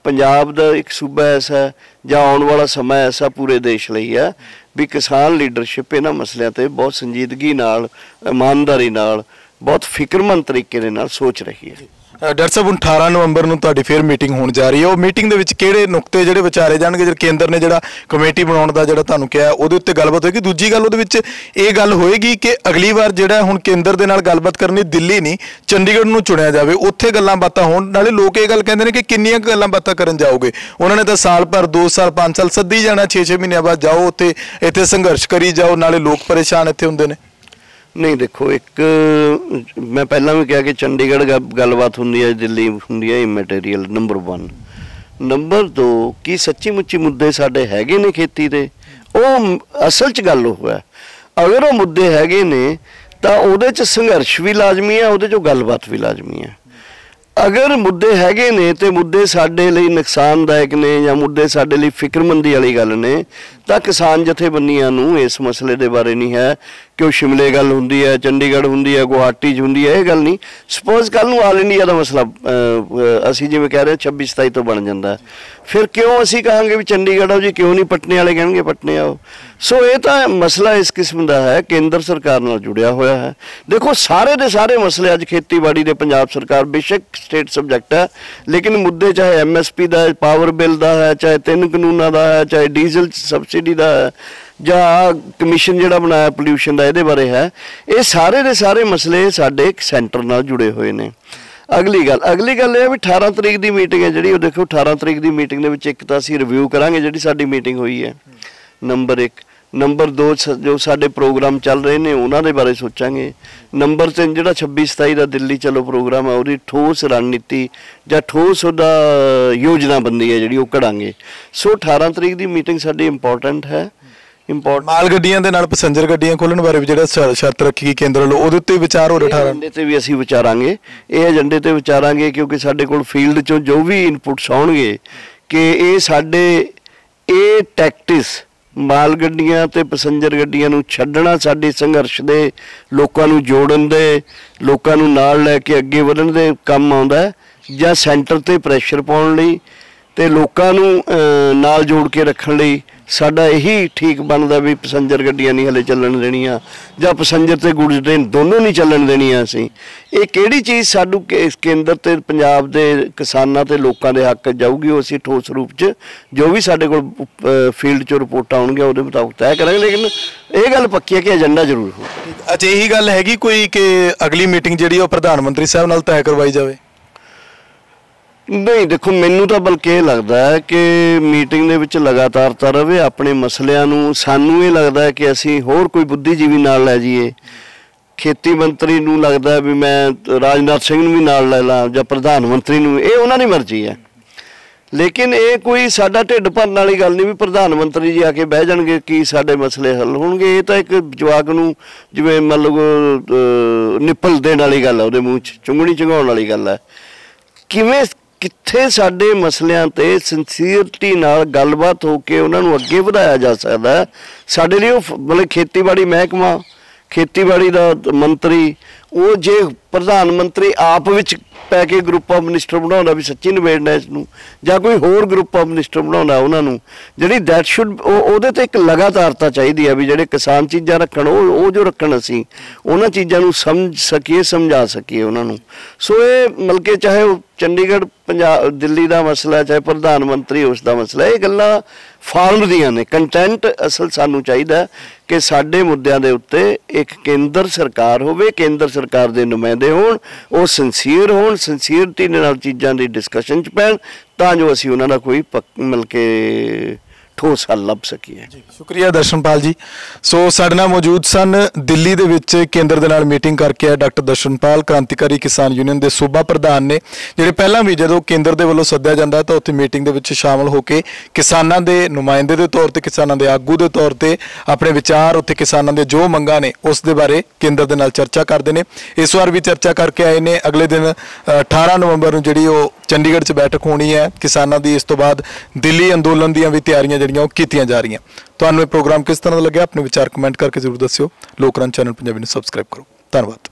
ਪੰਜਾਬ ਦਾ ਇੱਕ ਸੂਬਾ ਐਸਾ ਜਾਂ ਆਉਣ ਵਾਲਾ ਸਮਾਂ ਐਸਾ ਪੂਰੇ ਦੇਸ਼ ਲਈ ਹੈ ਵੀ ਕਿਸਾਨ ਲੀਡਰਸ਼ਿਪ ਇਹਨਾਂ ਮਸਲਿਆਂ ਤੇ ਬਹੁਤ ਸੰਜੀਦਗੀ ਨਾਲ, ਇਮਾਨਦਾਰੀ ਨਾਲ, ਬਹੁਤ ਫਿਕਰਮੰਦ ਤਰੀਕੇ ਦੇ ਨਾਲ ਸੋਚ ਰਹੀ ਹੈ। ਡਾਕਟਰ ਸਾਹਿਬ, 18 ਨਵੰਬਰ ਨੂੰ ਤੁਹਾਡੀ ਫਿਰ ਮੀਟਿੰਗ ਹੋਣ ਜਾ ਰਹੀ ਹੈ। ਉਹ ਮੀਟਿੰਗ ਦੇ ਵਿੱਚ ਕਿਹੜੇ ਨੁਕਤੇ ਜਿਹੜੇ ਵਿਚਾਰੇ ਜਾਣਗੇ? ਜਿਹੜਾ ਕੇਂਦਰ ਨੇ ਜਿਹੜਾ ਕਮੇਟੀ ਬਣਾਉਣ ਦਾ ਜਿਹੜਾ ਤੁਹਾਨੂੰ ਕਿਹਾ, ਉਹਦੇ ਉੱਤੇ ਗੱਲਬਾਤ ਹੋਏਗੀ। ਦੂਜੀ ਗੱਲ, ਉਹਦੇ ਵਿੱਚ ਇਹ ਗੱਲ ਹੋਏਗੀ ਕਿ ਅਗਲੀ ਵਾਰ ਜਿਹੜਾ ਹੁਣ ਕੇਂਦਰ ਦੇ ਨਾਲ ਗੱਲਬਾਤ ਕਰਨੀ, ਦਿੱਲੀ ਨਹੀਂ ਚੰਡੀਗੜ੍ਹ ਨੂੰ ਚੁਣਿਆ ਜਾਵੇ, ਉੱਥੇ ਗੱਲਾਂ ਬਾਤਾਂ ਹੋਣ। ਨਾਲੇ ਲੋਕ ਇਹ ਗੱਲ ਕਹਿੰਦੇ ਨੇ ਕਿ ਕਿੰਨੀਆਂ ਗੱਲਾਂ ਬਾਤਾਂ ਕਰਨ ਜਾਓਗੇ? ਉਹਨਾਂ ਨੇ ਤਾਂ ਸਾਲ ਭਰ, 2 ਸਾਲ, 5 ਸਾਲ ਸੱਦੀ ਜਾਣਾ, 6-6 ਮਹੀਨਿਆਂ ਬਾਅਦ ਜਾਓ ਉੱਥੇ, ਇੱਥੇ ਸੰਘਰਸ਼ ਕਰੀ ਜਾਓ, ਨਾਲੇ ਲੋਕ ਪਰੇਸ਼ਾਨ ਇੱਥੇ ਹੁੰਦੇ ਨੇ। ਨਹੀਂ ਦੇਖੋ, ਇੱਕ ਮੈਂ ਪਹਿਲਾਂ ਵੀ ਕਿਹਾ ਕਿ ਚੰਡੀਗੜ੍ਹ ਗੱਲਬਾਤ ਹੁੰਦੀ ਹੈ, ਦਿੱਲੀ ਹੁੰਦੀ ਹੈ ਇਮੈਟੀਰੀਅਲ, ਨੰਬਰ 1। ਨੰਬਰ 2, ਕੀ ਸੱਚੀ ਮੁੱਚੀ ਮੁੱਦੇ ਸਾਡੇ ਹੈਗੇ ਨੇ ਖੇਤੀ ਦੇ? ਉਹ ਅਸਲ 'ਚ ਗੱਲ ਉਹ ਹੈ। ਅਗਰ ਉਹ ਮੁੱਦੇ ਹੈਗੇ ਨੇ ਤਾਂ ਉਹਦੇ 'ਚ ਸੰਘਰਸ਼ ਵੀ ਲਾਜ਼ਮੀ ਹੈ, ਉਹਦੇ 'ਚੋਂ ਗੱਲਬਾਤ ਵੀ ਲਾਜ਼ਮੀ ਹੈ। ਅਗਰ ਮੁੱਦੇ ਹੈਗੇ ਨੇ ਤੇ ਮੁੱਦੇ ਸਾਡੇ ਲਈ ਨੁਕਸਾਨਦਾਇਕ ਨੇ ਜਾਂ ਮੁੱਦੇ ਸਾਡੇ ਲਈ ਫਿਕਰਮੰਦੀ ਵਾਲੀ ਗੱਲ ਨੇ, ਤਾਂ ਕਿਸਾਨ ਜਥੇਬੰਦੀਆਂ ਨੂੰ ਇਸ ਮਸਲੇ ਦੇ ਬਾਰੇ ਨਹੀਂ ਹੈ ਕਿ ਉਹ ਸ਼ਿਮਲੇ ਗੱਲ ਹੁੰਦੀ ਹੈ, ਚੰਡੀਗੜ੍ਹ ਹੁੰਦੀ ਹੈ, ਗੁਹਾਟੀ 'ਚ ਹੁੰਦੀ ਹੈ, ਇਹ ਗੱਲ ਨਹੀਂ। ਸਪੋਜ਼ ਕੱਲ੍ਹ ਨੂੰ ਆਲ ਇੰਡੀਆ ਦਾ ਮਸਲਾ ਅਸੀਂ ਜਿਵੇਂ ਕਹਿ ਰਹੇ 26-27 ਤੋਂ ਬਣ ਜਾਂਦਾ, ਫਿਰ ਕਿਉਂ ਅਸੀਂ ਕਹਾਂਗੇ ਵੀ ਚੰਡੀਗੜ੍ਹ ਆਓ ਜੀ, ਕਿਉਂ ਨਹੀਂ ਪਟਨੇ ਵਾਲੇ ਕਹਿਣਗੇ ਪਟਨੇ ਆਓ? ਸੋ ਇਹ ਤਾਂ ਮਸਲਾ ਇਸ ਕਿਸਮ ਦਾ ਹੈ, ਕੇਂਦਰ ਸਰਕਾਰ ਨਾਲ ਜੁੜਿਆ ਹੋਇਆ ਹੈ। ਦੇਖੋ ਸਾਰੇ ਦੇ ਸਾਰੇ ਮਸਲੇ ਅੱਜ ਖੇਤੀਬਾੜੀ ਦੇ ਪੰਜਾਬ ਸਰਕਾਰ ਬੇਸ਼ੱਕ ਸਟੇਟ ਸਬਜੈਕਟ ਹੈ, ਲੇਕਿਨ ਮੁੱਦੇ ਚਾਹੇ MSP ਦਾ, ਪਾਵਰ ਬਿੱਲ ਦਾ ਹੈ, ਚਾਹੇ 3 ਕਾਨੂੰਨਾਂ ਦਾ ਹੈ, ਚਾਹੇ ਡੀਜ਼ਲ ਸਬਸਿਡੀ ਦਾ ਹੈ, ਜਾਂ ਕਮਿਸ਼ਨ ਜਿਹੜਾ ਬਣਾਇਆ ਪੋਲਿਊਸ਼ਨ ਦਾ ਇਹਦੇ ਬਾਰੇ ਹੈ। ਇਹ ਸਾਰੇ ਦੇ ਸਾਰੇ ਮਸਲੇ ਸਾਡੇ ਸੈਂਟਰ ਨਾਲ ਜੁੜੇ ਹੋਏ ਨੇ। ਅਗਲੀ ਗੱਲ ਇਹ ਹੈ ਵੀ 18 ਤਰੀਕ ਦੀ ਮੀਟਿੰਗ ਹੈ ਜਿਹੜੀ, ਉਹ ਦੇਖੋ 18 ਤਰੀਕ ਦੀ ਮੀਟਿੰਗ ਦੇ ਵਿੱਚ ਇੱਕ ਤਾਂ ਅਸੀਂ ਰਿਵਿਊ ਕਰਾਂਗੇ ਜਿਹੜੀ ਸਾਡੀ ਮੀਟਿੰਗ ਹੋਈ ਹੈ, ਨੰਬਰ 1। ਨੰਬਰ 2 ਜੋ ਸਾਡੇ ਪ੍ਰੋਗਰਾਮ ਚੱਲ ਰਹੇ ਨੇ ਉਹਨਾਂ ਦੇ ਬਾਰੇ ਸੋਚਾਂਗੇ। ਨੰਬਰ 3 ਜਿਹੜਾ 26-27 ਦਾ ਦਿੱਲੀ ਚਲੋ ਪ੍ਰੋਗਰਾਮ ਹੈ ਉਹਦੀ ਠੋਸ ਰਣਨੀਤੀ ਜਾਂ ਠੋਸ ਉਹਦਾ ਯੋਜਨਾਬੰਦੀ ਹੈ ਜਿਹੜੀ ਉਹ ਕਰਾਂਗੇ। ਸੋ 18 ਤਰੀਕ ਦੀ ਮੀਟਿੰਗ ਸਾਡੀ ਇੰਪੋਰਟੈਂਟ ਹੈ। ਮਾਲ ਗੱਡੀਆਂ ਦੇ ਨਾਲ ਪੈਸੇਂਜਰ ਗੱਡੀਆਂ ਖੋਲ੍ਹਣ ਬਾਰੇ ਵੀ ਜਿਹੜਾ ਸ਼ਰਤ ਰੱਖੀ ਗਈ ਕੇਂਦਰ ਵੱਲੋਂ ਉਹਦੇ ਉੱਤੇ ਵਿਚਾਰ ਹੋ ਰਿਹਾ। 18 ਤੇ ਵੀ ਅਸੀਂ ਵਿਚਾਰਾਂਗੇ, ਇਹ ਏਜੰਡੇ ਤੇ ਵਿਚਾਰਾਂਗੇ ਕਿਉਂਕਿ ਸਾਡੇ ਕੋਲ ਫੀਲਡ 'ਚੋਂ ਜੋ ਵੀ ਇਨਪੁਟਸ ਆਉਣਗੇ ਕਿ ਇਹ ਸਾਡੇ ਇਹ ਟੈਕਟਿਸ ਮਾਲ ਗੱਡੀਆਂ ਤੇ ਪੈਸੇਂਜਰ ਗੱਡੀਆਂ ਨੂੰ ਛੱਡਣਾ ਸਾਡੇ ਸੰਘਰਸ਼ ਦੇ, ਲੋਕਾਂ ਨੂੰ ਜੋੜਨ ਦੇ, ਲੋਕਾਂ ਨੂੰ ਨਾਲ ਲੈ ਕੇ ਅੱਗੇ ਵਧਣ ਦੇ ਕੰਮ ਆਉਂਦਾ, ਜਾਂ ਸੈਂਟਰ ਤੇ ਪ੍ਰੈਸ਼ਰ ਪਾਉਣ ਲਈ ਤੇ ਲੋਕਾਂ ਨੂੰ ਨਾਲ ਜੋੜ ਕੇ ਰੱਖਣ ਲਈ ਸਾਡਾ ਇਹੀ ਠੀਕ ਬਣਦਾ ਵੀ ਪੈਸੇਂਜਰ ਗੱਡੀਆਂ ਨਹੀਂ ਹਲੇ ਚੱਲਣ ਦੇਣੀਆਂ ਜਾਂ ਪੈਸੇਂਜਰ ਤੇ ਗੁਡਸ ਟ੍ਰੇਨ ਦੋਨੋਂ ਨਹੀਂ ਚੱਲਣ ਦੇਣੀਆਂ। ਅਸੀਂ ਇਹ ਕਿਹੜੀ ਚੀਜ਼ ਸਾਨੂੰ ਕੇਂਦਰ ਤੇ ਪੰਜਾਬ ਦੇ ਕਿਸਾਨਾਂ ਤੇ ਲੋਕਾਂ ਦੇ ਹੱਕ ਜਾਊਗੀ ਉਹ ਅਸੀਂ ਠੋਸ ਰੂਪ 'ਚ ਜੋ ਵੀ ਸਾਡੇ ਕੋਲ ਫੀਲਡ 'ਚੋਂ ਰਿਪੋਰਟਾਂ ਆਉਣਗੀਆਂ ਉਹਦੇ ਮੁਤਾਬਕ ਤੈਅ ਕਰਾਂਗੇ। ਲੇਕਿਨ ਇਹ ਗੱਲ ਪੱਕੀ ਹੈ ਕਿ ਏਜੰਡਾ ਜ਼ਰੂਰ ਹੋ। ਅੱਛਾ, ਇਹੀ ਗੱਲ ਹੈਗੀ ਕੋਈ ਕਿ ਅਗਲੀ ਮੀਟਿੰਗ ਜਿਹੜੀ ਉਹ ਪ੍ਰਧਾਨ ਮੰਤਰੀ ਸਾਹਿਬ ਨਾਲ ਤੈਅ ਕਰਵਾਈ ਜਾਵੇ? ਨਹੀਂ, ਦੇਖੋ ਮੈਨੂੰ ਤਾਂ ਬਲਕਿ ਇਹ ਲੱਗਦਾ ਹੈ ਕਿ ਮੀਟਿੰਗ ਦੇ ਵਿੱਚ ਲਗਾਤਾਰਤਾ ਰਹੇ ਆਪਣੇ ਮਸਲਿਆਂ ਨੂੰ। ਸਾਨੂੰ ਇਹ ਲੱਗਦਾ ਹੈ ਕਿ ਅਸੀਂ ਹੋਰ ਕੋਈ ਬੁੱਧੀਜੀਵੀ ਨਾਲ ਲੈ ਜਾਈਏ। ਖੇਤੀ ਮੰਤਰੀ ਨੂੰ ਲੱਗਦਾ ਵੀ ਮੈਂ ਰਾਜਨਾਥ ਸਿੰਘ ਨੂੰ ਵੀ ਨਾਲ ਲੈ ਲਾਂ ਜਾਂ ਪ੍ਰਧਾਨ ਮੰਤਰੀ ਨੂੰ, ਇਹ ਉਹਨਾਂ ਦੀ ਮਰਜ਼ੀ ਹੈ। ਲੇਕਿਨ ਇਹ ਕੋਈ ਸਾਡਾ ਢਿੱਡ ਭਰਨ ਵਾਲੀ ਗੱਲ ਨਹੀਂ ਵੀ ਪ੍ਰਧਾਨ ਮੰਤਰੀ ਜੀ ਆ ਕੇ ਬਹਿ ਜਾਣਗੇ ਕੀ ਸਾਡੇ ਮਸਲੇ ਹੱਲ ਹੋਣਗੇ। ਇਹ ਤਾਂ ਇੱਕ ਜਵਾਕ ਨੂੰ ਜਿਵੇਂ ਮੰਨ ਲਓ ਨਿੱਪਲ ਦੇਣ ਵਾਲੀ ਗੱਲ ਹੈ, ਉਹਦੇ ਮੂੰਹ 'ਚ ਚੁੰਗਣੀ ਚੰਗਾਉਣ ਵਾਲੀ ਗੱਲ ਹੈ। ਕਿੱਥੇ ਸਾਡੇ ਮਸਲਿਆਂ ਤੇ ਸਿੰਸੀਅਰਟੀ ਨਾਲ ਗੱਲਬਾਤ ਹੋ ਕੇ ਉਹਨਾਂ ਨੂੰ ਅੱਗੇ ਵਧਾਇਆ ਜਾ ਸਕਦਾ। ਸਾਡੇ ਲਈ ਉਹ ਮਤਲਬ ਖੇਤੀਬਾੜੀ ਮਹਿਕਮਾ, ਖੇਤੀਬਾੜੀ ਦਾ ਮੰਤਰੀ, ਉਹ ਜੇ ਪ੍ਰਧਾਨ ਮੰਤਰੀ ਆਪ ਵਿੱਚ ਪੈ ਕੇ ਗਰੁੱਪ ਆਫ ਮਿਨਿਸਟਰ ਬਣਾਉਂਦਾ ਵੀ ਸੱਚੀ ਨਿਬੇੜਨਾ ਇਸ ਨੂੰ, ਜਾਂ ਕੋਈ ਹੋਰ ਗਰੁੱਪ ਆਫ ਮਿਨਿਸਟਰ ਬਣਾਉਂਦਾ ਉਹਨਾਂ ਨੂੰ, ਜਿਹੜੀ ਦੈਟ ਸ਼ੁੱਡ ਉਹਦੇ ਤੇ ਇੱਕ ਲਗਾਤਾਰਤਾ ਚਾਹੀਦੀ ਹੈ ਵੀ ਜਿਹੜੇ ਕਿਸਾਨ ਚੀਜ਼ਾਂ ਰੱਖਣ ਉਹ ਜੋ ਰੱਖਣ ਅਸੀਂ ਉਹਨਾਂ ਚੀਜ਼ਾਂ ਨੂੰ ਸਮਝ ਸਕੀਏ, ਸਮਝਾ ਸਕੀਏ ਉਹਨਾਂ ਨੂੰ। ਸੋ ਇਹ ਮਤਲਬ ਕਿ ਚਾਹੇ ਉਹ ਚੰਡੀਗੜ੍ਹ ਪੰਜਾਬ ਦਿੱਲੀ ਦਾ ਮਸਲਾ, ਚਾਹੇ ਪ੍ਰਧਾਨ ਮੰਤਰੀ ਉਸ ਦਾ ਮਸਲਾ, ਇਹ ਗੱਲਾਂ ਫਾਰਮ ਦੀਆਂ ਨੇ। ਕੰਟੈਂਟ ਅਸਲ ਸਾਨੂੰ ਚਾਹੀਦਾ ਕਿ ਸਾਡੇ ਮੁੱਦਿਆਂ ਦੇ ਉੱਤੇ ਇੱਕ ਕੇਂਦਰ ਸਰਕਾਰ ਹੋਵੇ, ਕੇਂਦਰ ਸਰਕਾਰ ਦੇ ਨੁਮਾਇੰਦੇ ਹੋਣ, ਉਹ ਸਿੰਸੀਅਰ ਹੋਣ, ਸਿੰਸੀਅਰਟੀ ਨਾਲ ਚੀਜ਼ਾਂ ਦੀ ਡਿਸਕਸ਼ਨ 'ਚ ਪੈਣ ਤਾਂ ਜੋ ਅਸੀਂ ਉਹਨਾਂ ਦਾ ਕੋਈ ਮਿਲ ਕੇ ਠੋਸ ਹੱਲ ਲੱਭ ਸਕੀਏ। ਸ਼ੁਕਰੀਆ ਦਰਸ਼ਨਪਾਲ ਜੀ। ਸੋ ਸਾਡੇ ਨਾਲ ਮੌਜੂਦ ਸਨ ਦਿੱਲੀ ਦੇ ਵਿੱਚ ਕੇਂਦਰ ਦੇ ਨਾਲ ਮੀਟਿੰਗ ਕਰਕੇ ਆਏ ਡਾਕਟਰ ਦਰਸ਼ਨਪਾਲ, ਕ੍ਰਾਂਤੀਕਾਰੀ ਕਿਸਾਨ ਯੂਨੀਅਨ ਦੇ ਸੂਬਾ ਪ੍ਰਧਾਨ ਨੇ, ਜਿਹੜੇ ਪਹਿਲਾਂ ਵੀ ਜਦੋਂ ਕੇਂਦਰ ਦੇ ਵੱਲੋਂ ਸੱਦਿਆ ਜਾਂਦਾ ਤਾਂ ਉੱਥੇ ਮੀਟਿੰਗ ਦੇ ਵਿੱਚ ਸ਼ਾਮਲ ਹੋ ਕੇ ਕਿਸਾਨਾਂ ਦੇ ਨੁਮਾਇੰਦੇ ਦੇ ਤੌਰ ਤੇ, ਕਿਸਾਨਾਂ ਦੇ ਆਗੂ ਦੇ ਤੌਰ ਤੇ ਆਪਣੇ ਵਿਚਾਰ, ਉੱਥੇ ਕਿਸਾਨਾਂ ਦੇ ਜੋ ਮੰਗਾਂ ਨੇ ਉਸ ਦੇ ਬਾਰੇ ਕੇਂਦਰ ਦੇ ਨਾਲ ਚਰਚਾ ਕਰਦੇ ਨੇ। ਇਸ ਵਾਰ ਵੀ ਚਰਚਾ ਕਰਕੇ ਆਏ ਨੇ। ਅਗਲੇ ਦਿਨ 18 ਨਵੰਬਰ ਨੂੰ ਜਿਹੜੀ ਉਹ ਚੰਡੀਗੜ੍ਹ 'ਚ ਬੈਠਕ ਹੋਣੀ ਹੈ ਕਿਸਾਨਾਂ ਦੀ। ਇਸ ਤੋਂ ਬਾਅਦ ਦਿੱਲੀ ਅੰਦੋਲਨ ਦੀਆਂ ਵੀ ਤਿਆਰੀਆਂ ਜਿਹੜੀਆਂ ਉਹ ਕੀਤੀਆਂ ਜਾ ਰਹੀਆਂ। ਤੁਹਾਨੂੰ ਇਹ ਪ੍ਰੋਗਰਾਮ ਕਿਸ ਤਰ੍ਹਾਂ ਦਾ ਲੱਗਿਆ? ਆਪਣੇ ਵਿਚਾਰ ਕਮੈਂਟ ਕਰਕੇ ਜ਼ਰੂਰ ਦੱਸਿਓ। ਲੋਕਰੰਜ ਚੈਨਲ ਪੰਜਾਬੀ ਨੂੰ ਸਬਸਕ੍ਰਾਈਬ ਕਰੋ। ਧੰਨਵਾਦ।